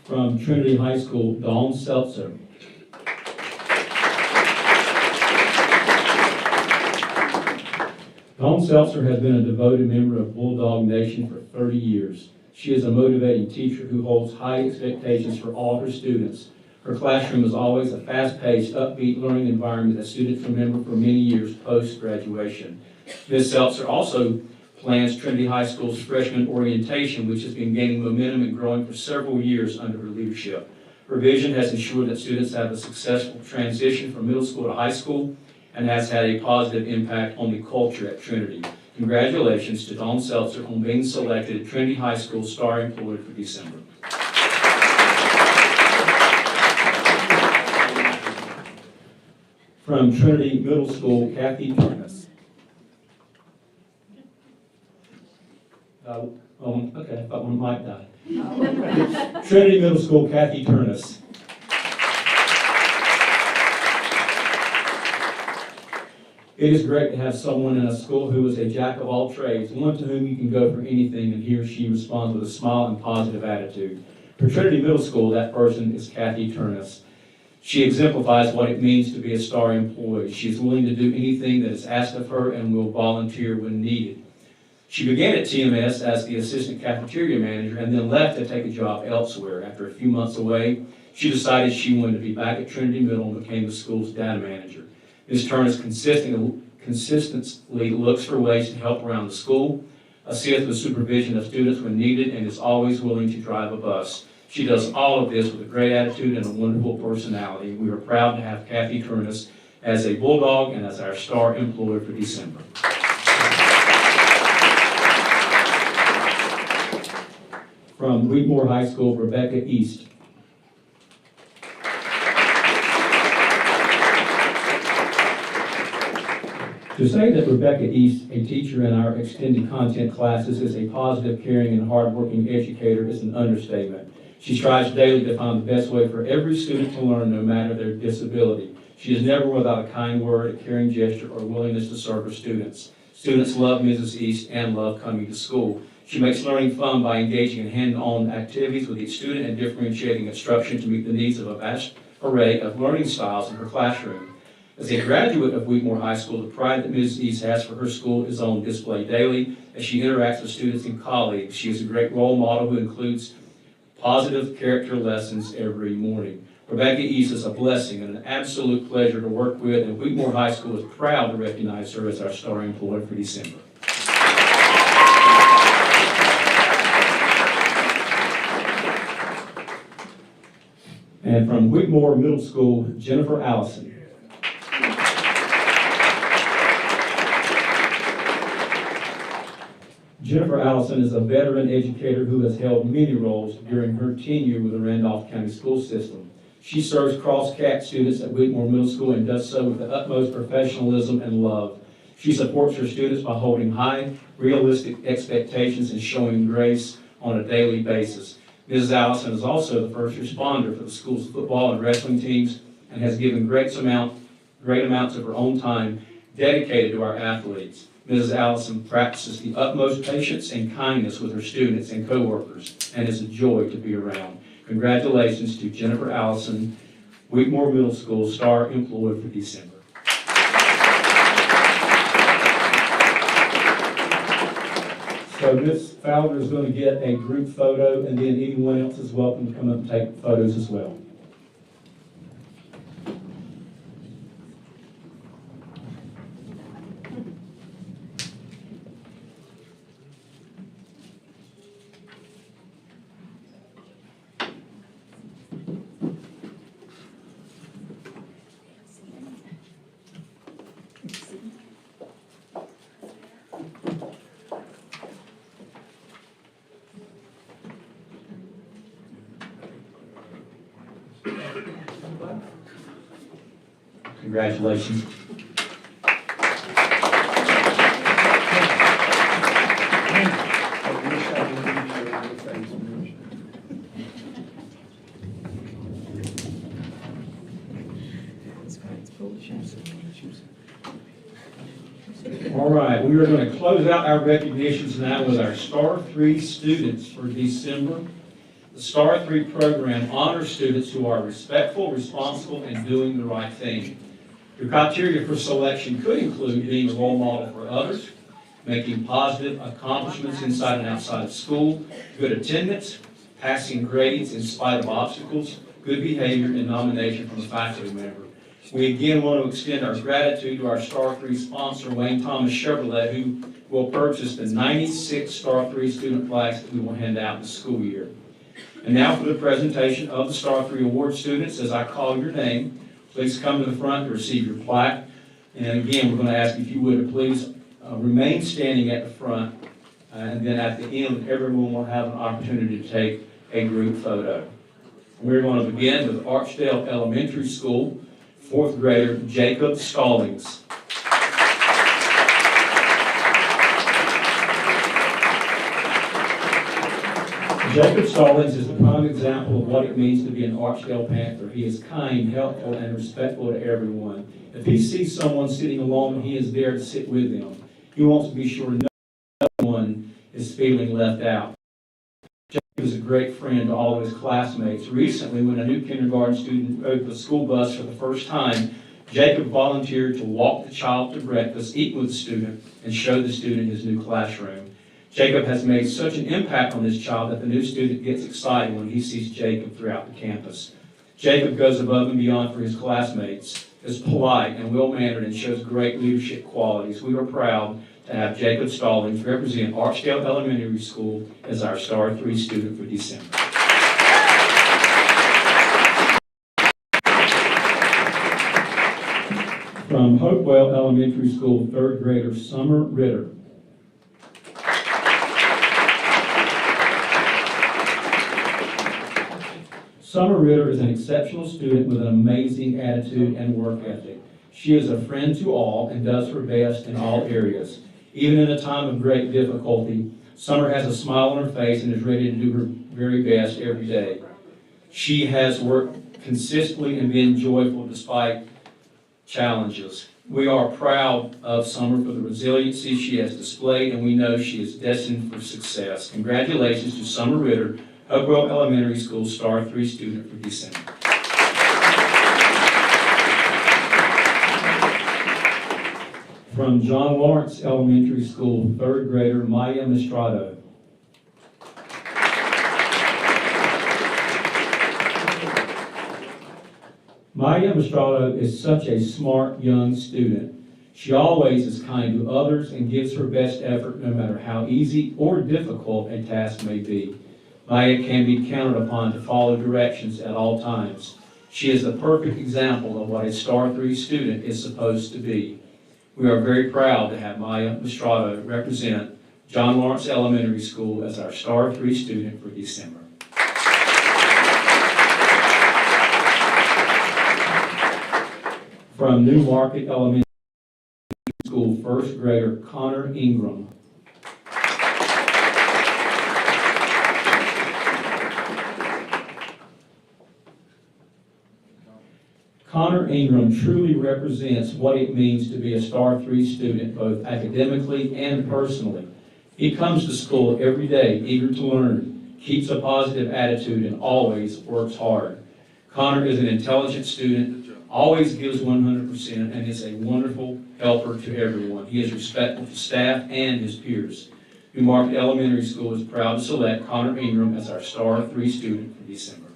From Trinity High School, Dawn Seltzer. Dawn Seltzer has been a devoted member of Bulldog Nation for 30 years. She is a motivating teacher who holds high expectations for all her students. Her classroom is always a fast-paced, upbeat learning environment that students remember for many years post-graduation. Ms. Seltzer also plans Trinity High School's freshman orientation, which has been gaining momentum and growing for several years under her leadership. Her vision has ensured that students have a successful transition from middle school to high school and has had a positive impact on the culture at Trinity. Congratulations to Dawn Seltzer on being selected Trinity High School star employee for December. From Trinity Middle School, Kathy Turnus. Okay, I thought one might die. Trinity Middle School, Kathy Turnus. It is great to have someone in a school who is a jack of all trades, one to whom you can go for anything, and he or she responds with a smile and positive attitude. For Trinity Middle School, that person is Kathy Turnus. She exemplifies what it means to be a star employee. She is willing to do anything that is asked of her and will volunteer when needed. She began at TMS as the assistant cafeteria manager and then left to take a job elsewhere. After a few months away, she decided she wanted to be back at Trinity Middle and became the school's data manager. Ms. Turnus consistently looks for ways to help around the school, assists with supervision of students when needed, and is always willing to drive a bus. She does all of this with a great attitude and a wonderful personality. We are proud to have Kathy Turnus as a Bulldog and as our star employee for December. From Wheatmore High School, Rebecca East. To say that Rebecca East, a teacher in our extended content classes, is a positive, caring, and hardworking educator is an understatement. She strives daily to find the best way for every student to learn, no matter their disability. She is never without a kind word, a caring gesture, or willingness to serve her students. Students love Mrs. East and love coming to school. She makes learning fun by engaging in hand-on activities with each student and differentiating instruction to meet the needs of a vast array of learning styles in her classroom. As a graduate of Wheatmore High School, the pride that Ms. East has for her school is on display daily as she interacts with students and colleagues. She is a great role model who includes positive character lessons every morning. Rebecca East is a blessing and an absolute pleasure to work with, and Wheatmore High School is proud to recognize her as our star employee for December. And from Whitmore Middle School, Jennifer Allison. Jennifer Allison is a veteran educator who has held many roles during her tenure with the Randolph County School System. She serves cross-cat students at Whitmore Middle School and does so with the utmost professionalism and love. She supports her students by holding high, realistic expectations and showing grace on a daily basis. Mrs. Allison is also the first responder for the school's football and wrestling teams and has given great amounts of her own time dedicated to our athletes. Mrs. Allison practices the utmost patience and kindness with her students and coworkers and is a joy to be around. Congratulations to Jennifer Allison, Whitmore Middle School Star Employee for December. So Ms. Fowler is going to get a group photo, and then anyone else is welcome to come up and take photos as well. Congratulations. All right, we are going to close out our recognitions now with our Star 3 students for December. The Star 3 program honors students who are respectful, responsible, and doing the right thing. The criteria for selection could include being a role model for others, making positive accomplishments inside and outside of school, good attendance, passing grades in spite of obstacles, good behavior, and nomination from a faculty member. We again want to extend our gratitude to our Star 3 sponsor, Wayne Thomas Chevrolet, who will purchase the 96 Star 3 student flags that we will hand out this school year. And now for the presentation of the Star 3 award students. As I call your name, please come to the front to receive your plaque. And again, we're going to ask if you would please remain standing at the front. And then at the end, everyone will have an opportunity to take a group photo. We're going to begin with Archdale Elementary School, 4th grader Jacob Stallings. Jacob Stallings is the prime example of what it means to be an Archdale Panther. He is kind, helpful, and respectful to everyone. If he sees someone sitting alone, he is there to sit with them. He wants to be sure no one is feeling left out. Jacob is a great friend to all of his classmates. Recently, when a new kindergarten student rode the school bus for the first time, Jacob volunteered to walk the child to breakfast, eat with the student, and show the student his new classroom. Jacob has made such an impact on this child that the new student gets excited when he sees Jacob throughout the campus. Jacob goes above and beyond for his classmates, is polite and well-mannered, and shows great leadership qualities. We are proud to have Jacob Stallings represent Archdale Elementary School as our Star 3 student for December. From Hopewell Elementary School, 3rd grader Summer Ritter. Summer Ritter is an exceptional student with an amazing attitude and work ethic. She is a friend to all and does her best in all areas. Even in a time of great difficulty, Summer has a smile on her face and is ready to do her very best every day. She has worked consistently and been joyful despite challenges. We are proud of Summer for the resiliency she has displayed, and we know she is destined for success. Congratulations to Summer Ritter, Hopewell Elementary School Star 3 student for December. From John Lawrence Elementary School, 3rd grader Maya Mistrado. Maya Mistrado is such a smart young student. She always is kind to others and gives her best effort no matter how easy or difficult a task may be. Maya can be counted upon to follow directions at all times. She is the perfect example of what a Star 3 student is supposed to be. We are very proud to have Maya Mistrado represent John Lawrence Elementary School as our Star 3 student for December. From New Market Elementary School, 1st grader Connor Ingram. Connor Ingram truly represents what it means to be a Star 3 student, both academically and personally. He comes to school every day eager to learn, keeps a positive attitude, and always works hard. Connor is an intelligent student, always gives 100%, and is a wonderful helper to everyone. He is respectful to staff and his peers. New Market Elementary School is proud to select Connor Ingram as our Star 3 student for December.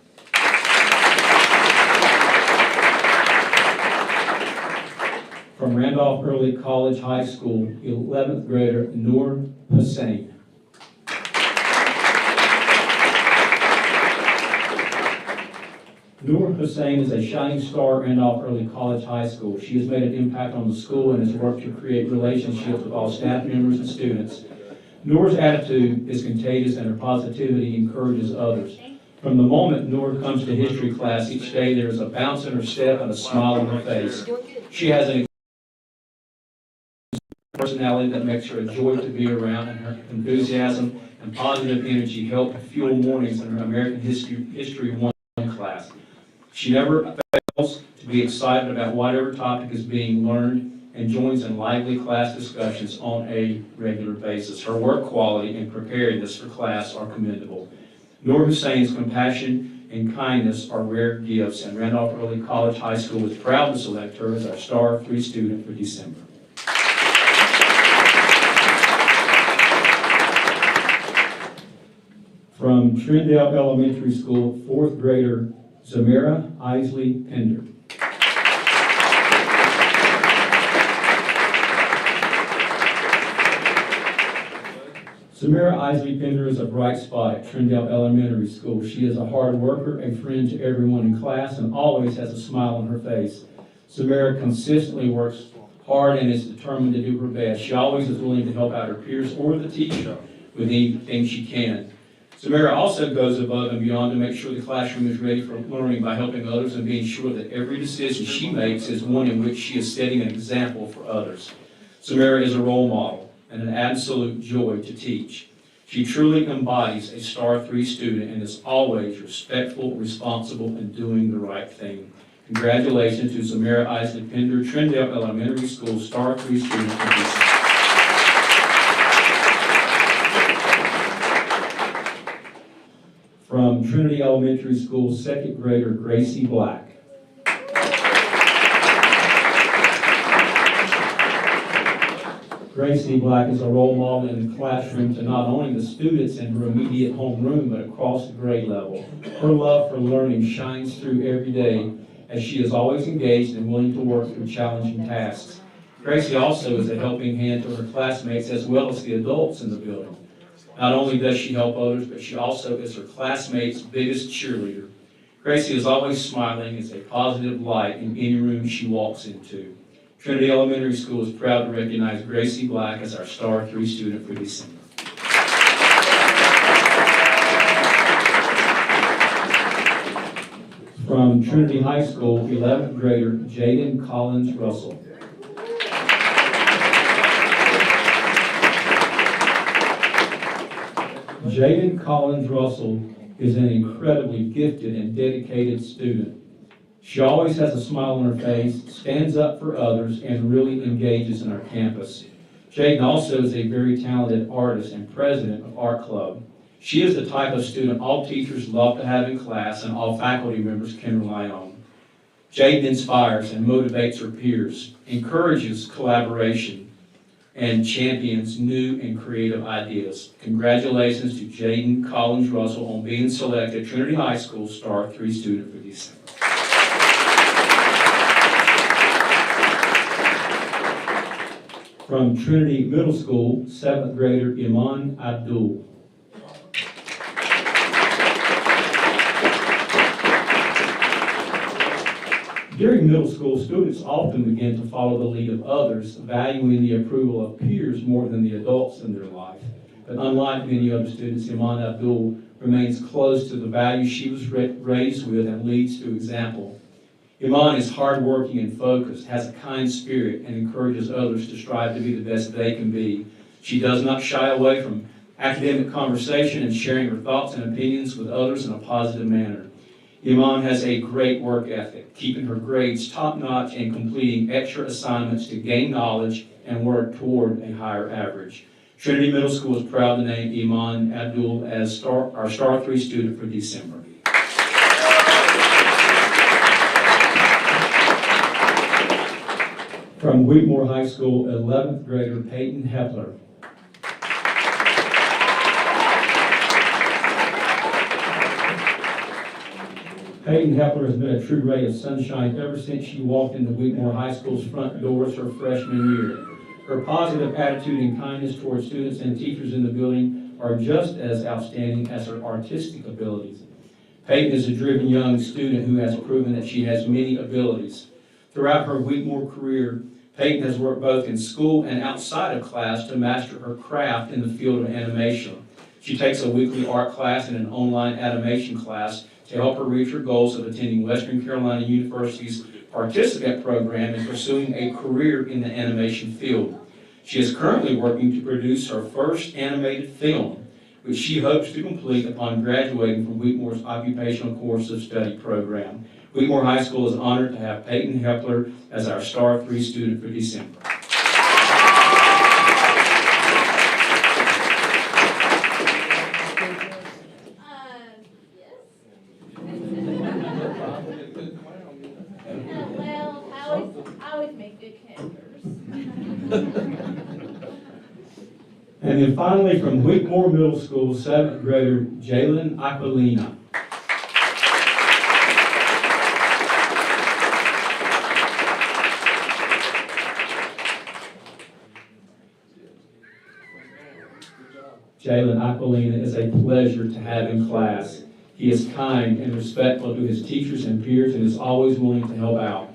From Randolph Early College High School, 11th grader Noor Hussain. Noor Hussain is a shining star at Randolph Early College High School. She has made an impact on the school and has worked to create relationships with all staff members and students. Noor's attitude is contagious and her positivity encourages others. From the moment Noor comes to history class each day, there is a bounce in her step and a smile on her face. She has an personality that makes her a joy to be around, and her enthusiasm and positive energy help fuel mornings in her American History 1 class. She never fails to be excited about whatever topic is being learned and joins in lively class discussions on a regular basis. Her work quality and preparedness for class are commendable. Noor Hussain's compassion and kindness are rare gifts, and Randolph Early College High School is proud to select her as our Star 3 student for December. From Trindale Elementary School, 4th grader Zamira Isley Pender. Zamira Isley Pender is a bright spot at Trindale Elementary School. She is a hard worker, a friend to everyone in class, and always has a smile on her face. Zamira consistently works hard and is determined to do her best. She always is willing to help out her peers or the teacher with anything she can. Zamira also goes above and beyond to make sure the classroom is ready for learning by helping others and being sure that every decision she makes is one in which she is setting an example for others. Zamira is a role model and an absolute joy to teach. She truly embodies a Star 3 student and is always respectful, responsible, and doing the right thing. Congratulations to Zamira Isley Pender, Trindale Elementary School Star 3 student for December. From Trinity Elementary School, 2nd grader Gracie Black. Gracie Black is a role model in the classroom to not only the students in her immediate homeroom, but across the grade level. Her love for learning shines through every day, as she is always engaged and willing to work through challenging tasks. Gracie also is a helping hand to her classmates as well as the adults in the building. Not only does she help others, but she also is her classmates' biggest cheerleader. Gracie is always smiling, is a positive light in any room she walks into. Trinity Elementary School is proud to recognize Gracie Black as our Star 3 student for December. From Trinity High School, 11th grader Jaden Collins Russell. Jaden Collins Russell is an incredibly gifted and dedicated student. She always has a smile on her face, stands up for others, and really engages in our campus. Jaden also is a very talented artist and president of Art Club. She is the type of student all teachers love to have in class and all faculty members can rely on. Jaden inspires and motivates her peers, encourages collaboration, and champions new and creative ideas. Congratulations to Jaden Collins Russell on being selected Trinity High School Star 3 student for December. From Trinity Middle School, 7th grader Iman Abdul. During middle school, students often begin to follow the lead of others, valuing the approval of peers more than the adults in their life. But unlike many other students, Iman Abdul remains close to the values she was raised with and leads through example. Iman is hardworking and focused, has a kind spirit, and encourages others to strive to be the best they can be. She does not shy away from academic conversation and sharing her thoughts and opinions with others in a positive manner. Iman has a great work ethic, keeping her grades top-notch and completing extra assignments to gain knowledge and work toward a higher average. Trinity Middle School is proud to name Iman Abdul as our Star 3 student for December. From Wheatmore High School, 11th grader Peyton Hepler. Peyton Hepler has been a true ray of sunshine ever since she walked into Wheatmore High School's front doors her freshman year. Her positive attitude and kindness towards students and teachers in the building are just as outstanding as her artistic abilities. Peyton is a driven young student who has proven that she has many abilities. Throughout her Wheatmore career, Peyton has worked both in school and outside of class to master her craft in the field of animation. She takes a weekly art class and an online animation class to help her reach her goals of attending Western Carolina University's participant program and pursuing a career in the animation field. She is currently working to produce her first animated film, which she hopes to complete upon graduating from Wheatmore's Occupational Course of Study program. Wheatmore High School is honored to have Peyton Hepler as our Star 3 student for December. Well, I always make good characters. And then finally, from Wheatmore Middle School, 7th grader Jalen Aquilina. Jalen Aquilina is a pleasure to have in class. He is kind and respectful to his teachers and peers and is always willing to help out.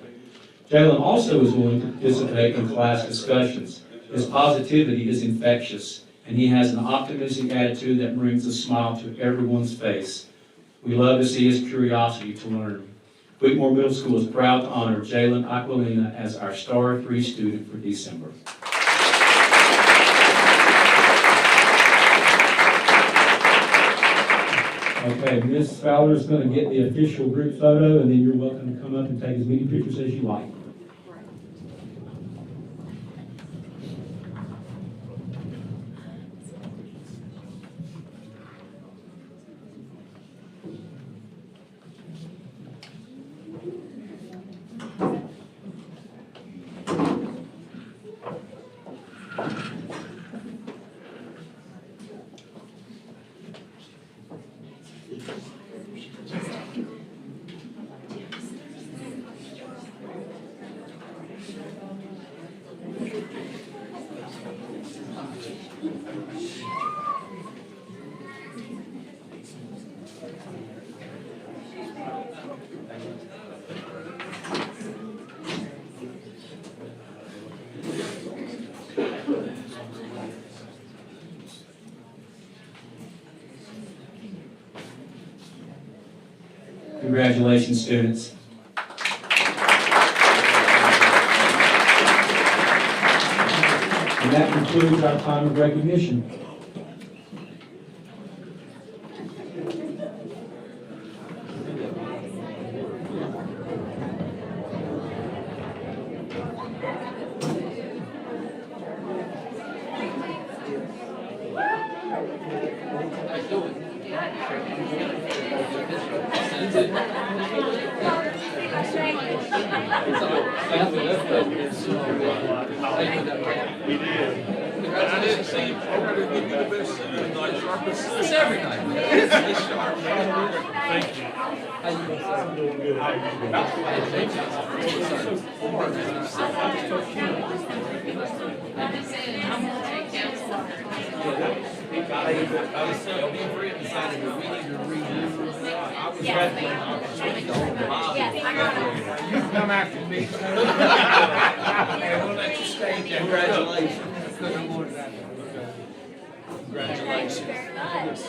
Jalen also is willing to participate in class discussions. His positivity is infectious, and he has an optimistic attitude that brings a smile to everyone's face. We love to see his curiosity to learn. Wheatmore Middle School is proud to honor Jalen Aquilina as our Star 3 student for December. Okay, Ms. Fowler is going to get the official group photo, and then you're welcome to come up and take as many pictures as you like. Congratulations, students. And that concludes our time of recognition. I didn't see you already give you the best suit, like sharp as It's every night. It's sharp. Thank you. How you doing, sir? I'm doing good. How I was telling me, Brett decided that we need to redo. I was ready to you come after me. And we'll let you stay. Congratulations. Congratulations.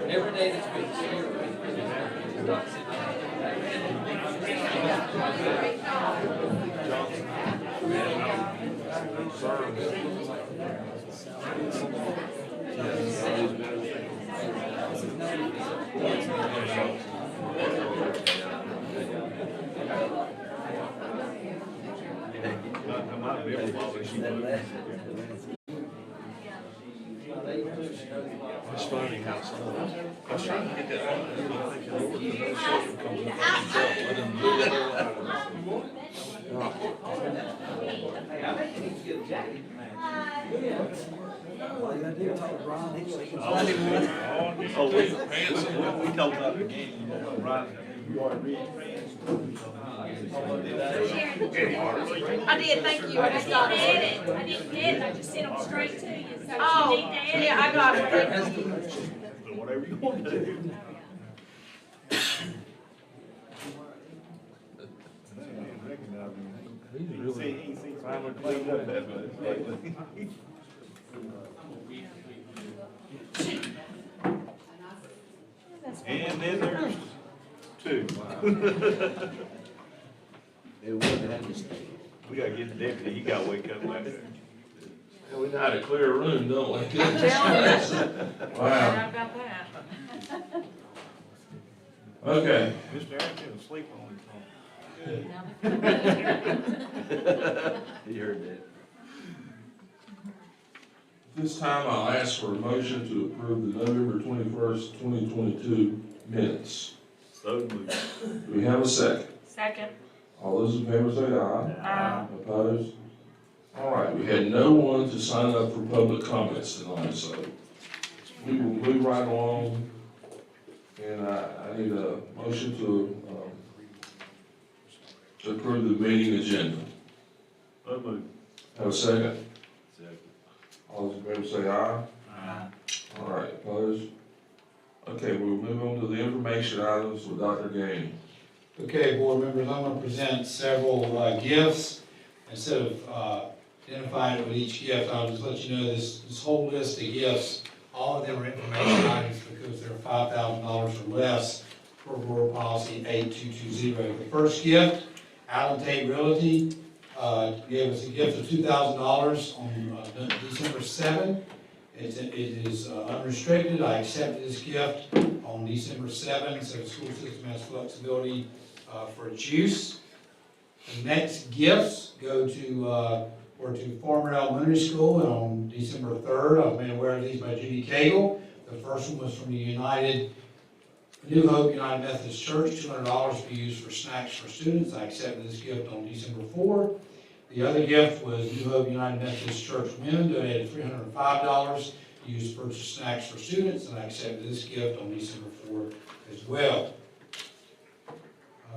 Every day that's been It's funny how some of those, I was trying to get that on, I think another soldier comes up and tells, let him do the hell out of All you gotta do is talk to Ron, he can it. find him one. Oh, we talked about the game, you know, right, you already read. I did, thank you, I just got it. I didn't get it, I just sent them straight to you, so Oh, you need to edit. yeah, I got it. Whatever you want to do. He's finally cleaned up that much lately. And then there's two. We gotta get the deputy, he gotta wake up like that. Yeah, we know how to clear a room, don't we? Wow. How about that? Okay. Mr. Arrington was sleeping on his He heard that. This time I'll ask for a motion to approve the November 21st, 2022 minutes. So moved. Do we have a second? Second. All those in favor say aye. Opposed? All right, we had no one to sign up for public comments tonight, so we will move right along. And I need a motion to approve the meeting agenda. So moved. Have a second? Second. All those in favor say aye. All right, opposed? Okay, we'll move on to the information items with Dr. Gainey. Okay, board members, I'm gonna present several gifts. Instead of identifying it with each gift, I'll just let you know this whole list of gifts, all of them are information items because they're $5,000 or less per board policy 8220. The first gift, Allen Tate Realty, gave us a gift of $2,000 on December 7th. It is unrestricted. I accepted this gift on December 7th, so the school system has flexibility for its use. The next gifts go to Farmer Elementary School, and on December 3rd, I was made aware of these by Judy Cagle. The first one was from the New Hope United Methodist Church, $200 to be used for snacks for students. I accepted this gift on December 4th. The other gift was New Hope United Methodist Church Women donated $305 to use to purchase snacks for students, and I accepted this gift on December 4th as well.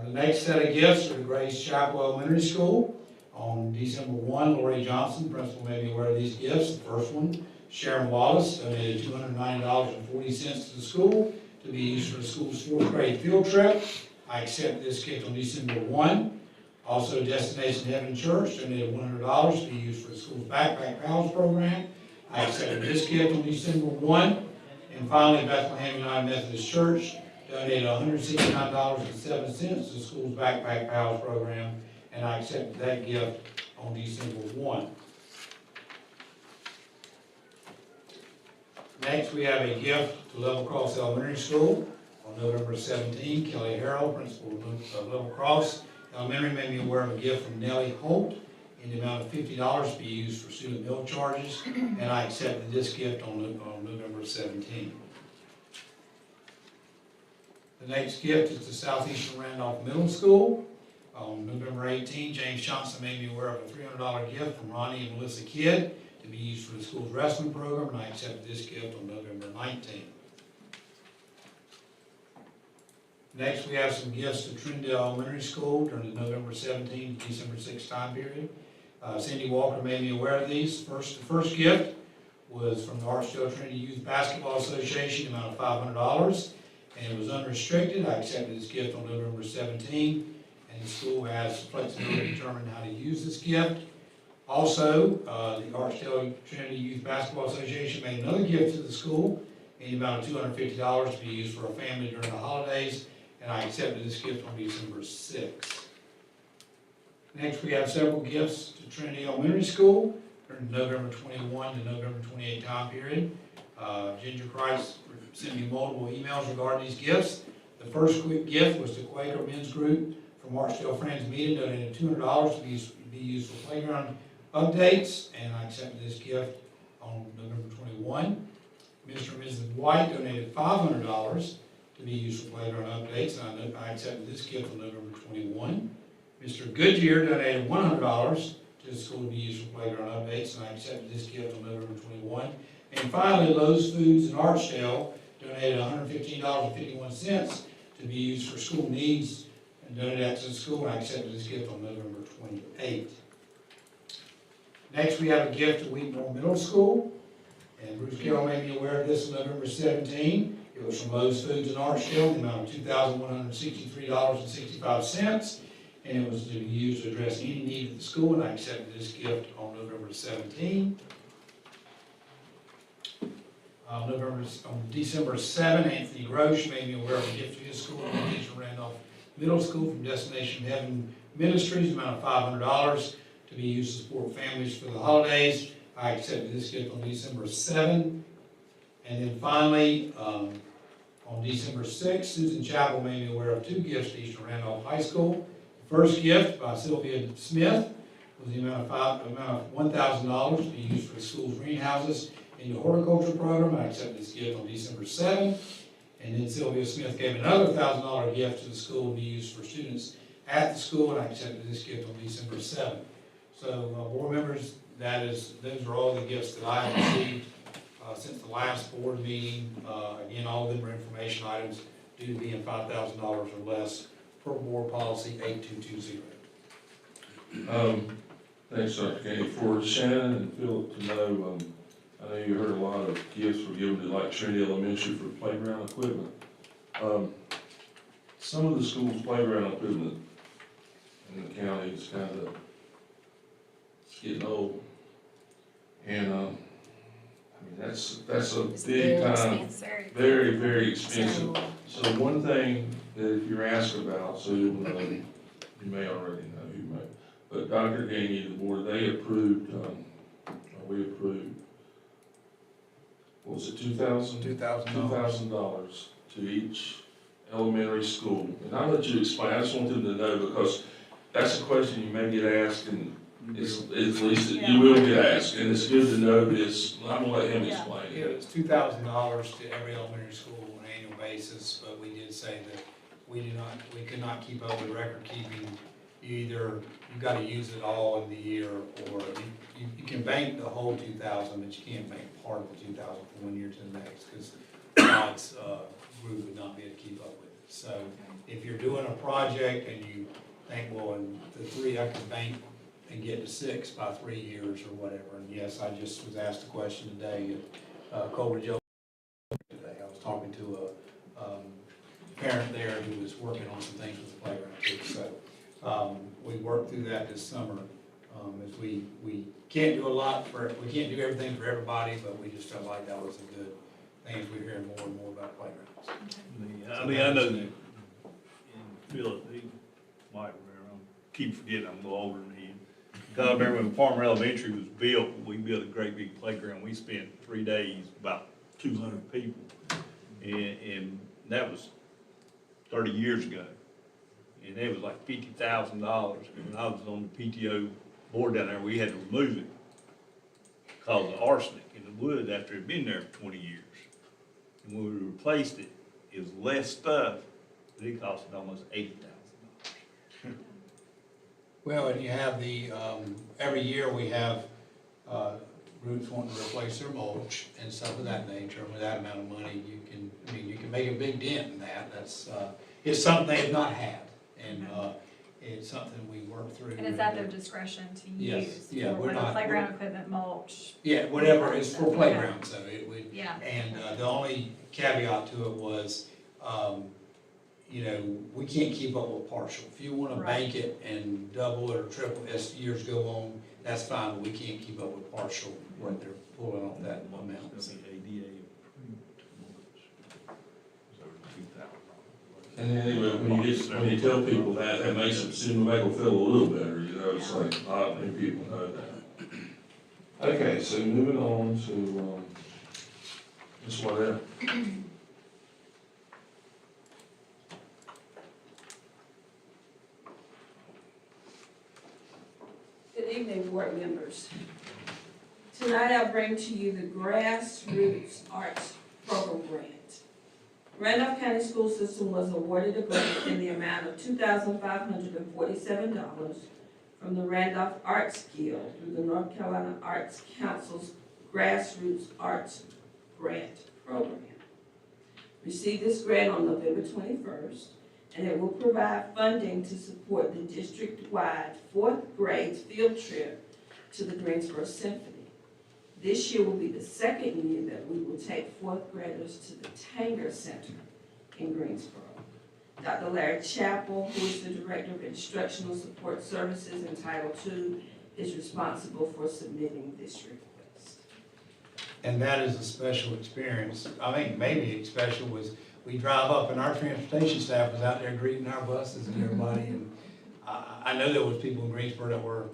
The next set of gifts are to Grace Chapel Elementary School. On December 1, Lori Johnson, principal, made me aware of these gifts. The first one, Sharon Wallace, donated $290.40 to the school to be used for the school's 4th grade field trip. I accepted this gift on December 1. Also, Destination Heaven Church donated $100 to be used for the school's Backpack Pals program. I accepted this gift on December 1. And finally, Bethlehem United Methodist Church donated $169.07 to the school's Backpack Pals program, and I accepted that gift on December 1. Next, we have a gift to Level Cross Elementary School on November 17. Kelly Harrell, principal of Level Cross Elementary, made me aware of a gift from Nellie Holt in the amount of $50 to be used for student meal charges, and I accepted this gift on November 17. The next gift is to Southeastern Randolph Middle School. On November 18, James Johnson made me aware of a $300 gift from Ronnie and Melissa Kidd to be used for the school's wrestling program, and I accepted this gift on November 19. Next, we have some gifts to Trinidad Elementary School during the November 17 to December 6 time period. Cindy Walker made me aware of these. The first gift was from the Archdale Trinity Youth Basketball Association, the amount of $500, and it was unrestricted. I accepted this gift on November 17, and the school has flexibility to determine how to use this gift. Also, the Archdale Trinity Youth Basketball Association made another gift to the school in the amount of $250 to be used for a family during the holidays, and I accepted this gift on December 6. Next, we have several gifts to Trinity Elementary School during the November 21 to November 28 time period. Ginger Christ sent me multiple emails regarding these gifts. The first quick gift was to Quaker Men's Group from Archdale Friends Meeting, donated $200 to be used for playground updates, and I accepted this gift on November 21. Mr. and Mrs. White donated $500 to be used for playground updates, and I accepted this gift on November 21. Mr. Goodyear donated $100 to the school to be used for playground updates, and I accepted this gift on November 21. And finally, Lowe's Foods in Archdale donated $115.51 to be used for school needs, and donated that to the school, and I accepted this gift on November 28. Next, we have a gift to Wheatmore Middle School, and Bruce Carroll made me aware of this on November 17. It was from Lowe's Foods in Archdale, the amount of $2,163.65, and it was to be used to address any need of the school, and I accepted this gift on November 17. On December 7, Anthony Grosh made me aware of a gift to his school, Teacher Randolph Middle School from Destination Heaven Ministries, the amount of $500 to be used to support families for the holidays. I accepted this gift on December 7. And then finally, on December 6, Susan Chappell made me aware of two gifts to Eastern Randolph High School. The first gift by Sylvia Smith was the amount of $1,000 to be used for the school's greenhouses in the horticulture program. I accepted this gift on December 7. And then Sylvia Smith gave another $1,000 gift to the school to be used for students at the school, and I accepted this gift on December 7. So, board members, those are all the gifts that I have received since the last board meeting. Again, all of them are information items due to being $5,000 or less per board policy 8220. Thanks, Dr. Kane. For Shannon and Philip to know, I know you heard a lot of gifts were given to like Trinity Elementary for playground equipment. Some of the schools' playground equipment in the county is kind of getting old, and I mean that's a big time, very, very expensive. So one thing that if you're asked about, so you'll know, you may already know, you may, but Dr. Gainey, the board, they approved, we approved, what was it, $2,000 to each elementary school. And I'll let you explain. I just want them to know, because that's a question you may get asked, and it's at least you will get asked, and it's good to know this. I'm gonna let him explain Yeah, it. it's $2,000 to every elementary school on an annual basis, but we did say that we could not keep up with record keeping. You've got to use it all in the year, or you can bank the whole 2,000, but you can't bank part of the 2,000 from one year to the next, because God's group would not be able to keep up with it. So if you're doing a project and you think, well, in the 3 I can bank and get to 6 by 3 years or whatever. And yes, I just was asked a question today at Colbert Joe today. I was talking to a parent there who was working on some things with the playground too. So we worked through that this summer. As we can't do we can't do everything for everybody, but we just felt like that was a good thing as we're hearing more and more about playgrounds. I know in Philip, he might remember, I keep forgetting I'm a little older than he is. Cause I remember when Farmer Elementary was built, we built a great big playground. We spent 3 days, about 200 people. And that was 30 years ago. And it was like $50,000. And when I was on the PTO board down there, we had to remove it because of arsenic in the wood after it had been there for 20 years. And when we replaced it, it was less stuff, but it costed almost $80,000. Well, and you have the, every year we have, groups wanting to replace their mulch and stuff of that nature. With that amount of money, you can, I mean, you can make a big dent in that. That's, it's something they've not had. And, it's something we work through. And it's at their discretion to Yes, use yeah, for we're like not- playground equipment, mulch. Yeah, whatever, it's for playgrounds, so it would. Yeah. And, the only caveat to it was, you know, we can't keep up with partial. If you wanna Right. bank it and double it or triple as years go on, that's fine, but we can't keep up with partial when they're pulling off that amount. That's the ADA approved mulch. It's over $2,000. And anyway, when you tell people that, that makes it seem to make them feel a little better, you know, it's like, not many people know that. Okay, so moving on to, Ms. Waddell. Good evening, board members. Tonight I bring to you the Grassroots Arts Program Grant. Randolph County School System was awarded a grant in the amount of $2,547 from the Randolph Arts Guild through the North Carolina Arts Council's Grassroots Arts Grant Program. Received this grant on November 21st, and it will provide funding to support the district-wide 4th grade field trip to the Greensboro Symphony. This year will be the second year that we will take 4th graders to the Tanger Center in Greensboro. Dr. Larry Chappell, who is the Director of Instructional Support Services in Title II, is responsible for submitting this request. And that is a special experience. I think maybe special was, we drive up and our transportation staff was out there greeting our buses and everybody. And I know there was people in Greensboro that were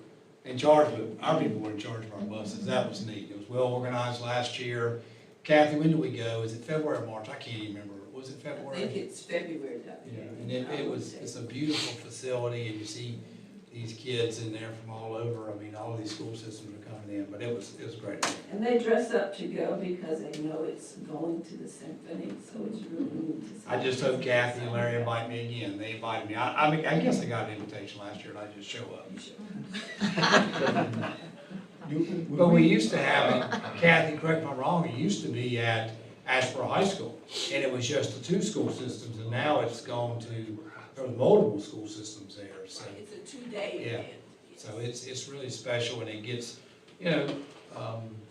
in charge, but our people were in charge of our buses. That was neat. It was well organized last year. Kathy, when did we go? Is it February or March? I can't even remember. Was it I February? think it's February, Dr. Yeah, and it's a beautiful facility and you see these kids in there from all over. I mean, all of these school systems are coming in, but it was great. And they dress up to go because they know it's going to the symphony, so it's really neat to see. I just hope Kathy and Larry invite me again. They invited me. I mean, I guess I got an invitation last year and I just show up. But we used to have it, Kathy, correct me if I'm wrong, it used to be at Asheboro High School. And it was just the 2 school systems and now it's gone to, there were multiple school systems there, so. It's a 2-day Yeah. event. So it's really special and it gets, you know,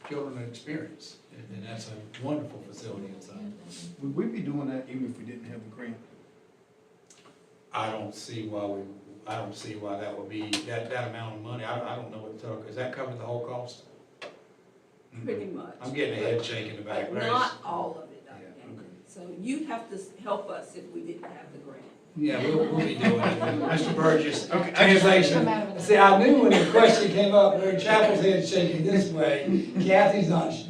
children an experience. And that's a wonderful facility inside. Would we be doing that even if we didn't have the grant? I don't see why that would be, that amount of money. I don't know what the total, does that cover the whole cost? Pretty much. I'm getting a head shake in the back. But not all of it, Dr. Yeah, Gaines. okay. So you have to help us if we didn't have the grant. Yeah, we'll be doing it. Mr. Burgess, translation. See, I knew when the question came up, Larry Chappell's head shaking this way. Kathy's not. She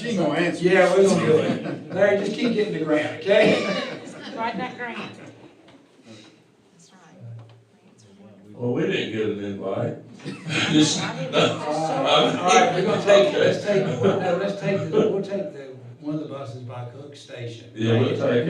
ain't gonna answer. Yeah, we're gonna do it. Larry, just keep getting the grant, okay? Write that grant. That's right. Well, we didn't get an invite. Just- All right, we're gonna take, we'll take one of the buses by Cook Station. Yeah, we'll take,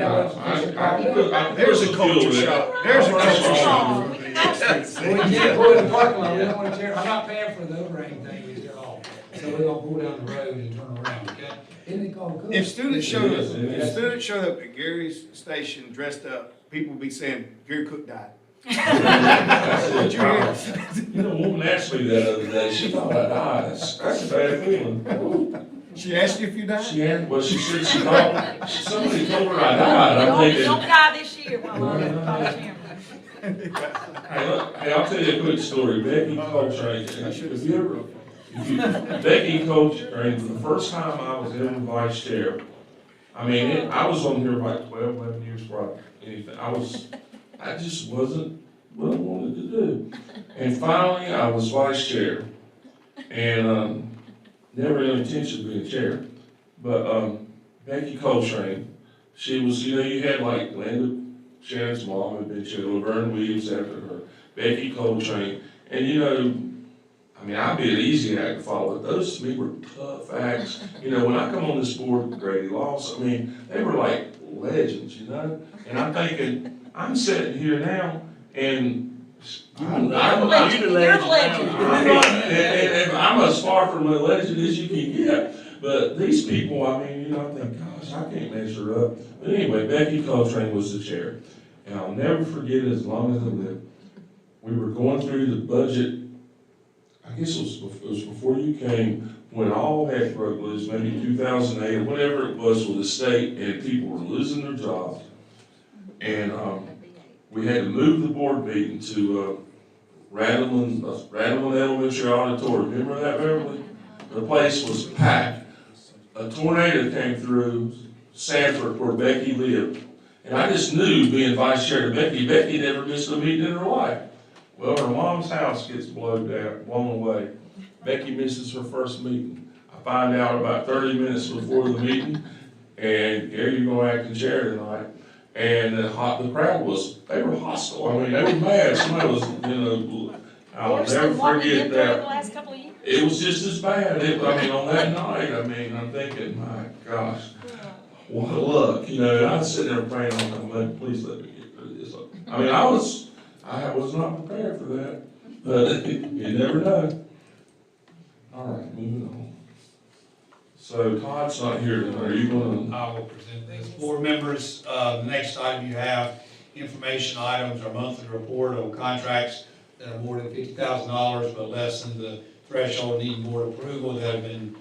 There's a culture shock. There's a culture shock. We can't pull in the parking lot, we don't wanna tear, I'm not paying for the overhang thing we did all. So we're gonna pull down the road and turn around, okay? Isn't it called Cook? If students showed It up, is. if students showed up at Gary's station dressed up, people would be saying, Gary Cook died. That's it. You know, a woman asked me that other day, she thought I died, that's a bad feeling. She asked you if you died? She said she thought, somebody told her I died, I'm thinking. Don't die this year while I'm volunteering. Hey, look, hey, I'll tell you a quick story, Becky coached, Becky coached, for the first time I was ever vice chair. I mean, I was on here like 12, 11 years before anything, I just wasn't what I wanted to do. And finally, I was vice chair, and, never had intention of being chair. But, Becky Coltrane, she was, you know, you had like Linda Shannon's mom had been Chair, Laverne Williams after her, Becky Coltrane, and you know, I mean, I'd be an easy act to follow, but those to me were tough acts. You know, when I come on this board with Grady Loss, I mean, they were like legends, you know? And I'm thinking, I'm sitting here now, and I'm You're the legend. I'm as far from a legend as you can get. But these people, I mean, you know, I think, gosh, I can't measure up. But anyway, Becky Coltrane was the chair. And I'll never forget it as long as I live. We were going through the budget, I guess it was before you came, when all heck broke loose, maybe 2008 or whatever it was with the state, and people were losing their jobs. And we had to move the board meeting to Rattleman Elementary Auditorium. Remember that, Beverly? The place was packed. A tornado came through Sanford where Becky lived. And I just knew, being vice chair to Becky never missed a meeting in her life. Well, her mom's house gets blown away. Becky misses her first meeting. I find out about 30 minutes before the meeting, and Gary, you're gonna act in chair tonight. And the crowd they were hostile. I mean, they were mad. Somebody was, you know, I'll Worse never than what we forget did during the that. last couple of years. It was just as bad. I mean, on that night, I mean, I'm thinking, my gosh, what luck. You know, I was sitting there praying on time, please let me get through this. I mean, I was not prepared for that, but you never know. All right, moving on. So Todd's not here tonight. Are you gonna? I will present this. Board members, the next item you have, information items, our monthly report on contracts that are more than $50,000 but less than the threshold needing board approval that have been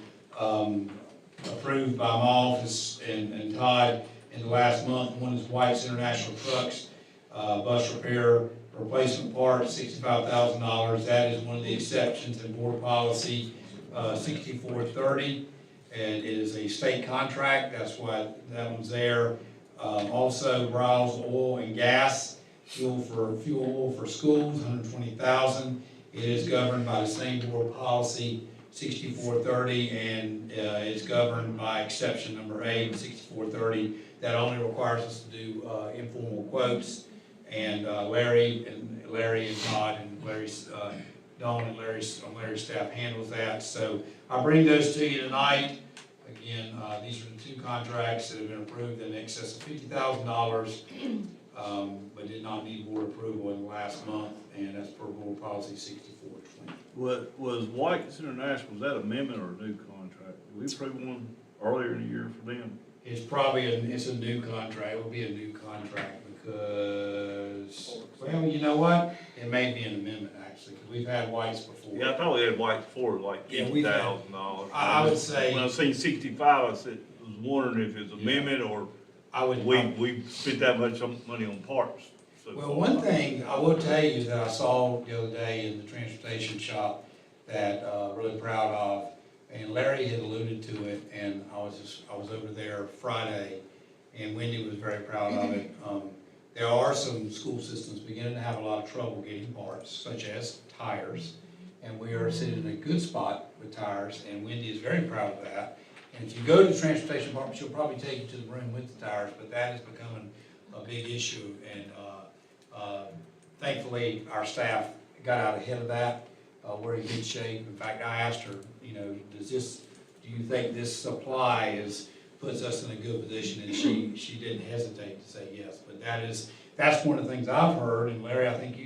approved by my office and Todd in the last month. One is White's International Trucks, bus repair replacement parts, $65,000. That is one of the exceptions in board policy 6430. And it is a state contract, that's why that one's there. Also, Browse Oil and Gas, fuel oil for schools, $120,000. It is governed by the same board policy, 6430, and is governed by exception number 8, 6430. That only requires us to do informal quotes. And Larry and Todd and Larry's Dawn and Larry's staff handles that. So I bring those to you tonight. Again, these are the two contracts that have been approved in excess of $50,000, but did not need board approval in the last month, and that's per board policy 6420. Was White's International, was that amendment or a new contract? Did we approve one earlier in the year for them? It's probably it's a new contract. It will be a new contract because, well, you know what? It may be an amendment actually, because we've had White's before. Yeah, I thought we had White before, like $50,000. I would say. When I seen 65, I said, was wondering if it's amendment or we spent that much money on parts. So well, one thing I will tell you is that I saw the other day in the transportation shop that really proud of, and Larry had alluded to it, and I was over there Friday, and Wendy was very proud of it. There are some school systems beginning to have a lot of trouble getting parts, such as tires, and we are sitting in a good spot with tires, and Wendy is very proud of that. And if you go to the transportation department, she'll probably take you to the room with the tires, but that is becoming a big issue, and thankfully our staff got out ahead of that. We're in good shape. In fact, I asked her, you know, do you think this supply puts us in a good position? And she didn't hesitate to say yes. But that's one of the things I've heard, and Larry, I think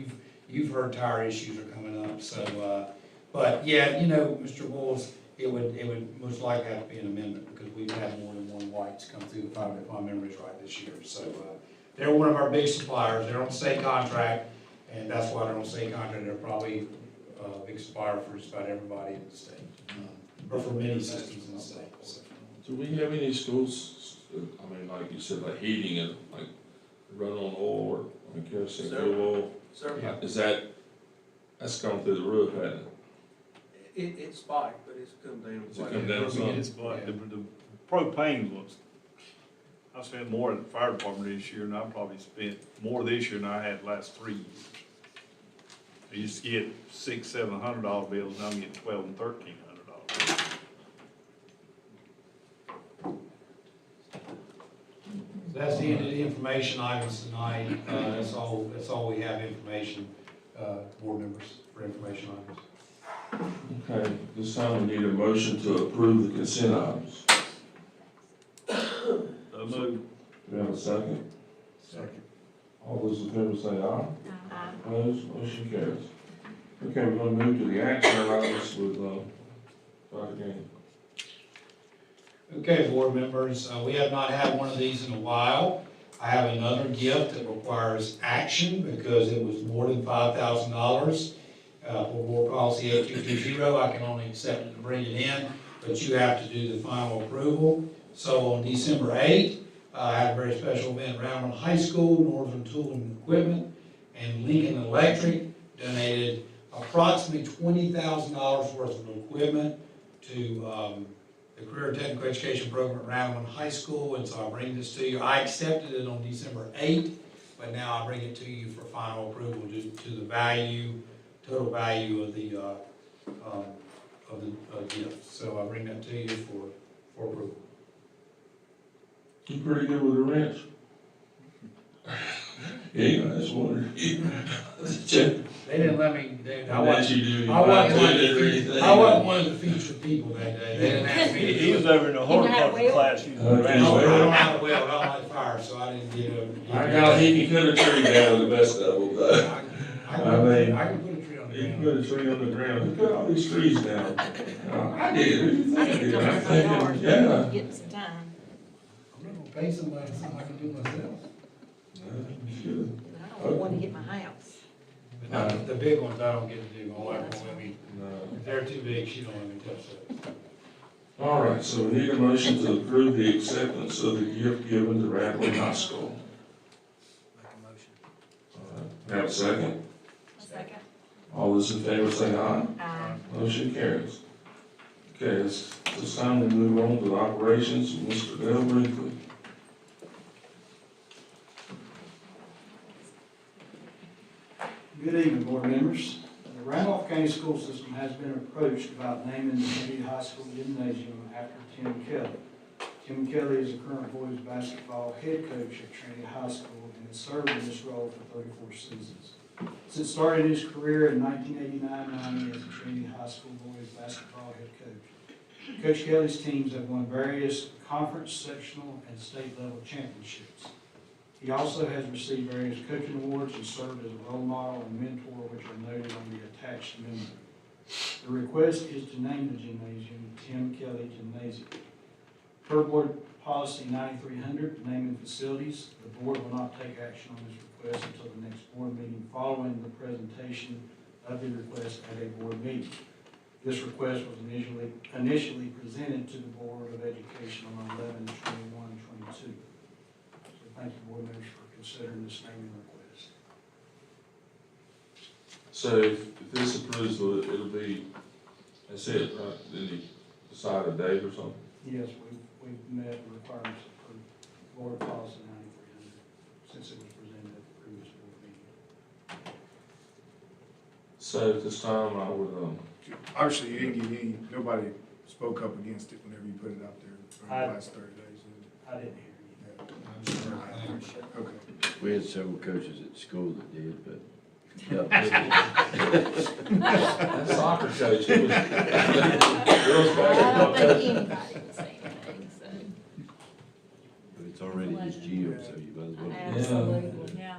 you've heard tire issues are coming up. So, but yeah, you know, Mr. Wills, it would most likely have to be an amendment because we've had more than one White's come through, if my memory's right, this year. So they're one of our big suppliers. They're on state contract, and that's why they're on state contract. They're probably a big supplier for just about everybody in the state, or for many systems in the state. So. Do we have any schools, I mean, like you said, like heating and like run on oil or kerosene fuel oil? Is that's gone through the roof, hasn't it? It spiked, but it's come down. It's come down some. It's the propane was, I spent more at the fire department this year, and I probably spent more this year than I had the last 3 years. I used to get $600-700 bills, now I'm getting $1,200 and $1,300. That's the end of the information items tonight. That's all we have information, board members, for information items. Okay, this time we need a motion to approve the consent items. So moved. Do we have a second? Second. All those in favor say aye. Aye. Opposed, motion carries. Okay, we're gonna move to the action items with, Dr. Gaines. Okay, board members, we have not had one of these in a while. I have another gift that requires action because it was more than $5,000. For board policy 8220, I can only accept it to bring it in, but you have to do the final approval. So on December 8th, I had a very special event around Roundman High School, Northern Tool and Equipment, and Lincoln Electric donated approximately $20,000 worth of equipment to the Career Technical Education Program at Roundman High School, and so I bring this to you. I accepted it on December 8th, but now I bring it to you for final approval due to the total value of the gift. So I bring that to you for approval. You pretty good with the wrench? Yeah, I just wondered. Check. They didn't let me, I Let you do. wasn't one of the featured people that day. They didn't ask me to He do was it. over in the horticulture class. He was Okay. No, I around. don't have a well, I don't like fire, so I didn't get a. I got, he can cut a tree down the best of them, though. I can put a tree on the You can ground. put a tree on the ground, he cut all these trees down. I did, who do you I think need did? to come I'm to my yard, thinking, yeah. get some time. I'm not gonna pay somebody something I can do myself. You should. I don't want to hit my house. But no, the big ones I don't get to do, my wife Yeah, won't let me, No. if they're too big, she don't let me touch that. All right, so we need a motion to approve the acceptance of the gift given to Radley High School. Make a motion. All right, have a second? A second. All those in favor say aye. Aye. Motion carries. Okay, it's time to move on to the operations of Mr. Dale Brinkley. Good evening, board members. The Randolph County School System has been approached about naming the Trinity High School Gymnasium after Tim Kelly. Tim Kelly is the current boys basketball head coach at Trinity High School and has served in this role for 34 seasons. Since starting his career in 1989-90 as the Trinity High School boys basketball head coach, Coach Kelly's teams have won various conference, sectional, and state level championships. He also has received various coaching awards and served as a role model and mentor, which are noted on the attached memo. The request is to name the gymnasium Tim Kelly Gymnasium. Per board policy 9300, naming facilities, the board will not take action on this request until the next board meeting following the presentation of the request at a board meeting. This request was initially presented to the Board of Education on 11/21/22. Thank you, board members, for considering this naming request. So if this approves, it'll be, that's it, right? Then you decide a date or something? Yes, we've met the requirements for board policy 9300, since it was presented at the previous board meeting. So at this time, I would, Obviously, you didn't get any, nobody spoke up against it whenever you put it out there over the last 30 days. I didn't hear Okay. We had several coaches at school that did, but. that soccer coach, he was, girls I basketball don't think coach. anybody would say anything, so. But it's already his gym, so you might as well. Absolutely. Yeah.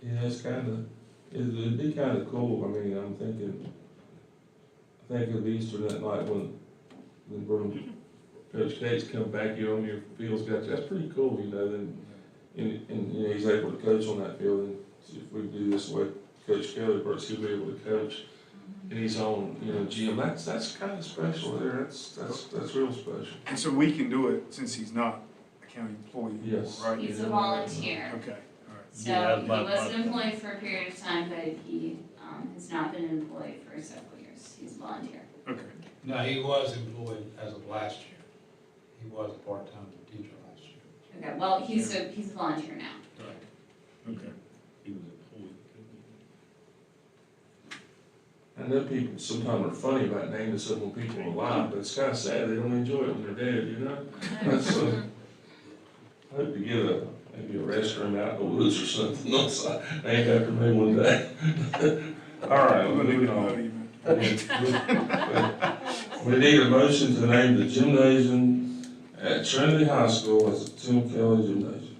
Yeah, it's it'd be kind of cool. I mean, I'm thinking of Easter that night when Coach Cates come back, on your field's got, that's pretty cool, then, and he's able to coach on that field, and if we do this way, Coach Kelly works, he'll be able to coach in his own, gym. That's kind of special there, that's real special. And so we can do it since he's not a county employee, Yes. right? He's a volunteer. Okay, all right. So Yeah, he my- was an employee for a period of time, but he has not been an employee for several years. He's a volunteer. Okay. No, he was employed as of last year. He was a part-time teacher last year. Okay, well, he's a volunteer now. Okay. He was employed. I know people sometimes are funny about naming someone people alive, but it's kind of sad they don't enjoy it when they're dead, That's, Hope to get maybe a restroom out in the woods or something, no, so ain't after me one day. All right, moving on. We need a motion to name the gymnasium at Trinity High School as the Tim Kelly Gymnasium.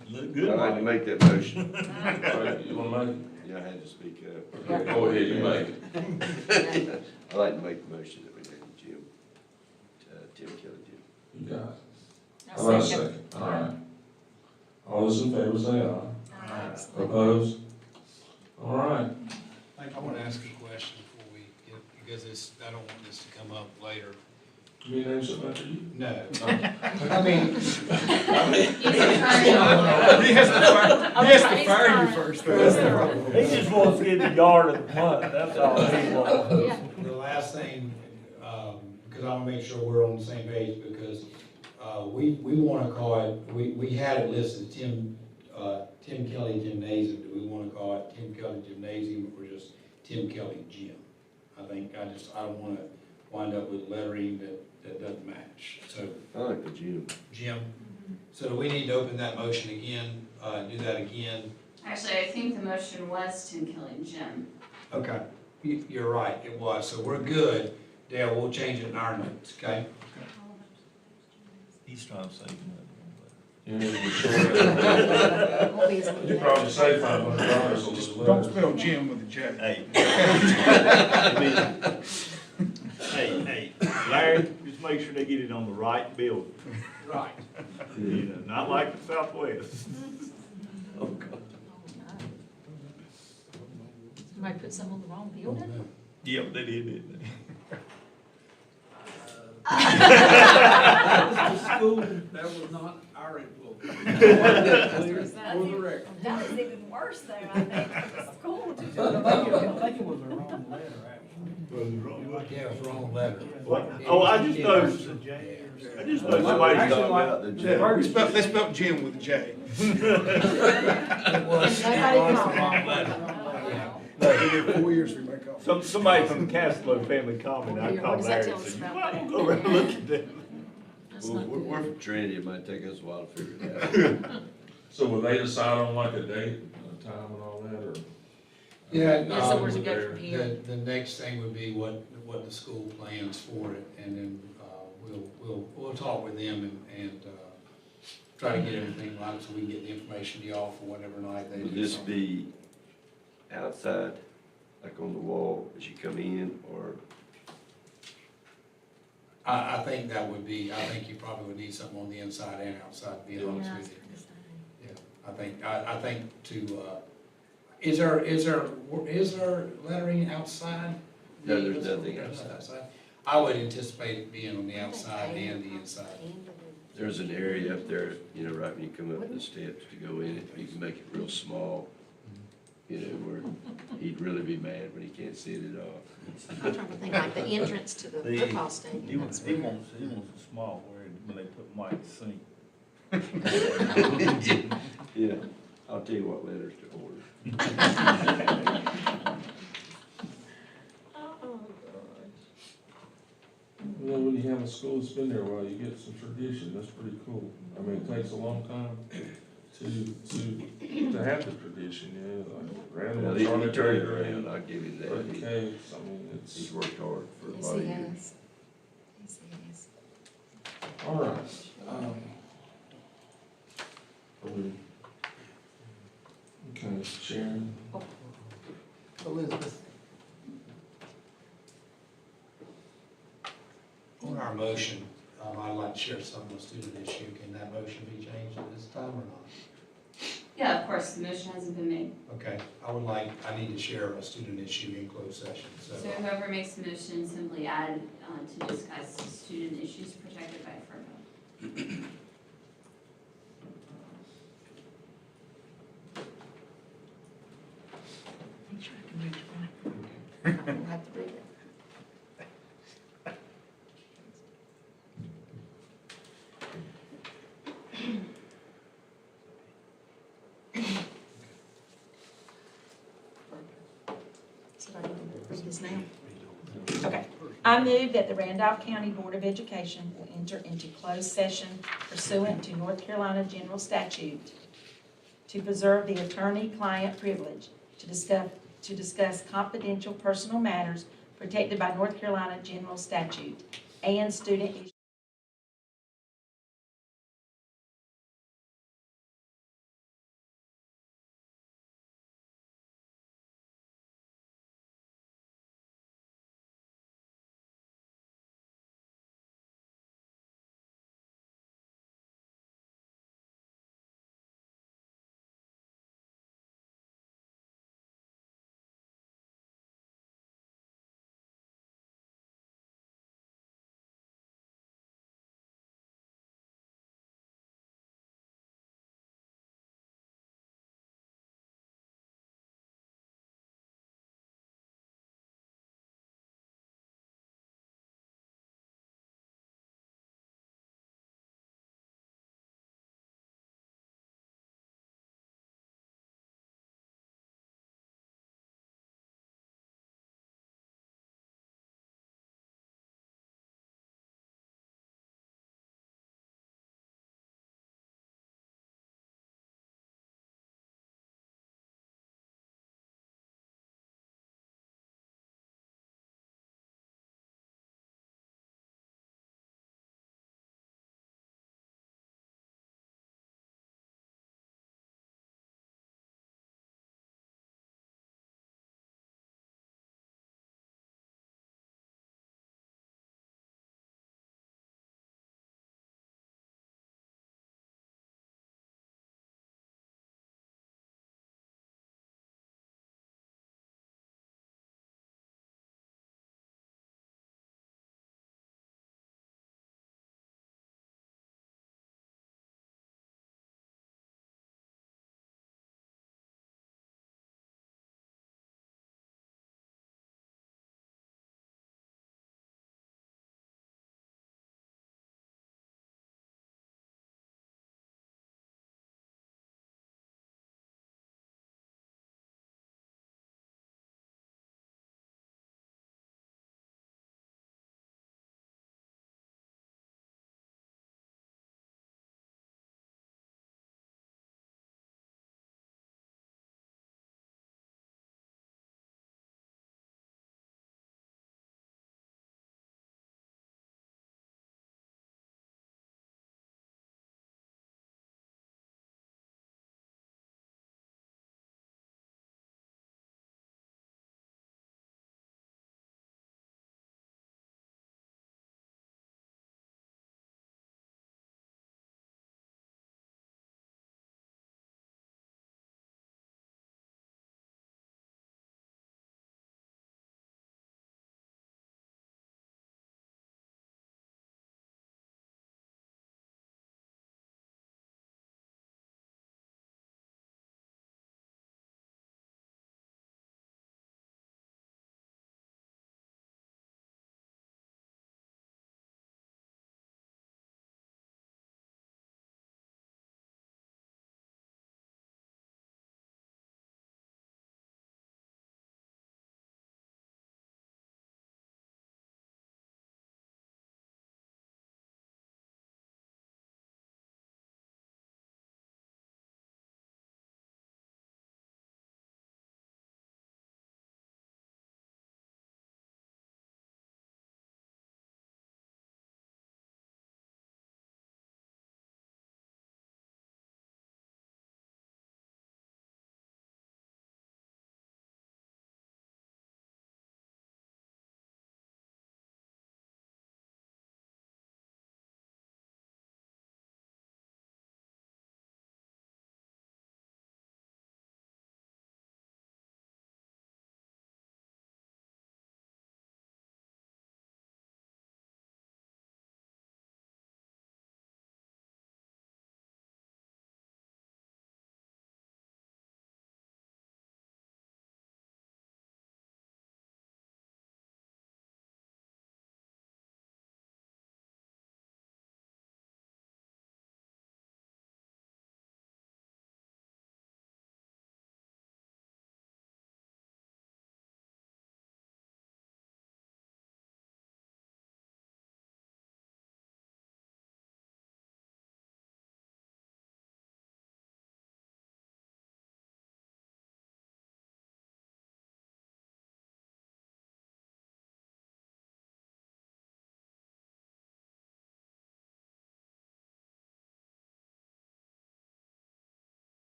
I'd like to make that motion. All right, you wanna make it? Yeah, I had to speak up. Okay, go ahead, you make it. I'd like to make the motion that we name the gym, Tim Kelly Gym. You got it. All right, second. All right. All those in favor say aye. Opposed? All right. I want to ask a question before we get, because it's, I don't want this to come up later. You mean name something after you? No. I mean, He has to fire you first. He just wants to get the yard of the month, that's all he wants. the last thing, because I want to make sure we're on the same page, because we want to call it, we had it listed, Tim Kelly Gymnasium. Do we want to call it Tim Kelly Gymnasium or just Tim Kelly Gym? I don't want to wind up with lettering that doesn't match. So I like the gym. Gym. So do we need to open that motion again, do that again? Actually, I think the motion was Tim Kelly Gym. Okay, you're right, it was. So we're good. Dale, we'll change it in our notes, okay? He's trying to save money. You probably say $500 on this letter. Don't spell Jim with a J. Hey, Larry, just make sure they get it on the right building. Right. You know, not like the Southwest. Oh, God. Somebody put some on the wrong building? Yep, they did, didn't they? That was the school, that was not our influence. That was even worse there, I think, for the school. I think it was the wrong letter, actually. Yeah, it was wrong letter. What? Oh, I just noticed somebody Actually, talking about the gym. They spelled Jim with a J. It was the wrong letter. In 4 years we make off. Somebody from the Castlo family comment, I What called does that Larry tell and us said, you about might that? want to go around and look at that. That's Well, not we're good. from Trinity, it might take us a while to figure it out. So will they decide on like a date, a time and all that, or? Yeah, Yeah, so where's it go from here? the next thing would be what the school plans for it, and then, we'll talk with them and try to get everything right, so we can get the information to y'all for whatever night they do. Would this something. be outside, like on the wall as you come in, or? I think that would be, I think you probably would need something on the inside and outside, to be honest with you. Yeah, I think to, is there lettering outside? No, there's nothing outside. I would anticipate it being on the outside and the inside. There's an area up there, you know, right when you come up the steps to go in it, you can make it real small, you know, where he'd really be mad when he can't see it at all. I'm trying to think like the entrance to the football stadium. He wants a small where when they put Mike sink. Yeah, I'll tell you what letters to order. You know, when you have a school that's been there a while, you get some tradition, that's pretty cool. I mean, it takes a long time to have the tradition, you know, like Well, random. he turned it around, I'll give you that. Okay, I mean, He's it's, worked hard for a Yes, lot of he years. has. Yes, he has. all right. Okay, Sharon. Elizabeth. On our motion, I'd like to share some of the student issue. Can that motion be changed at this time or not? Yeah, of course, the motion hasn't been made. Okay, I need to share a student issue in closed session, So whoever makes the motion, simply add to discuss student issues protected by FERPA. Make sure I can read it right. I don't have to read it. So I can read this now? Okay. I move that the Randolph County Board of Education will enter into closed session pursuant to North Carolina General Statute to preserve the attorney-client privilege to discuss confidential personal matters protected by North Carolina General Statute and student issues.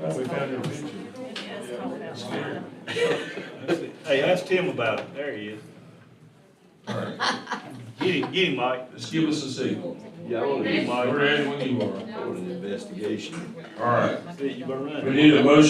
Well, we found your picture. Hey, ask Tim about it. There he is. All right, Get him, Mike. just give us a signal. Yeah, I want We're ready when you are. an investigation. All right, See, you better run. we need a motion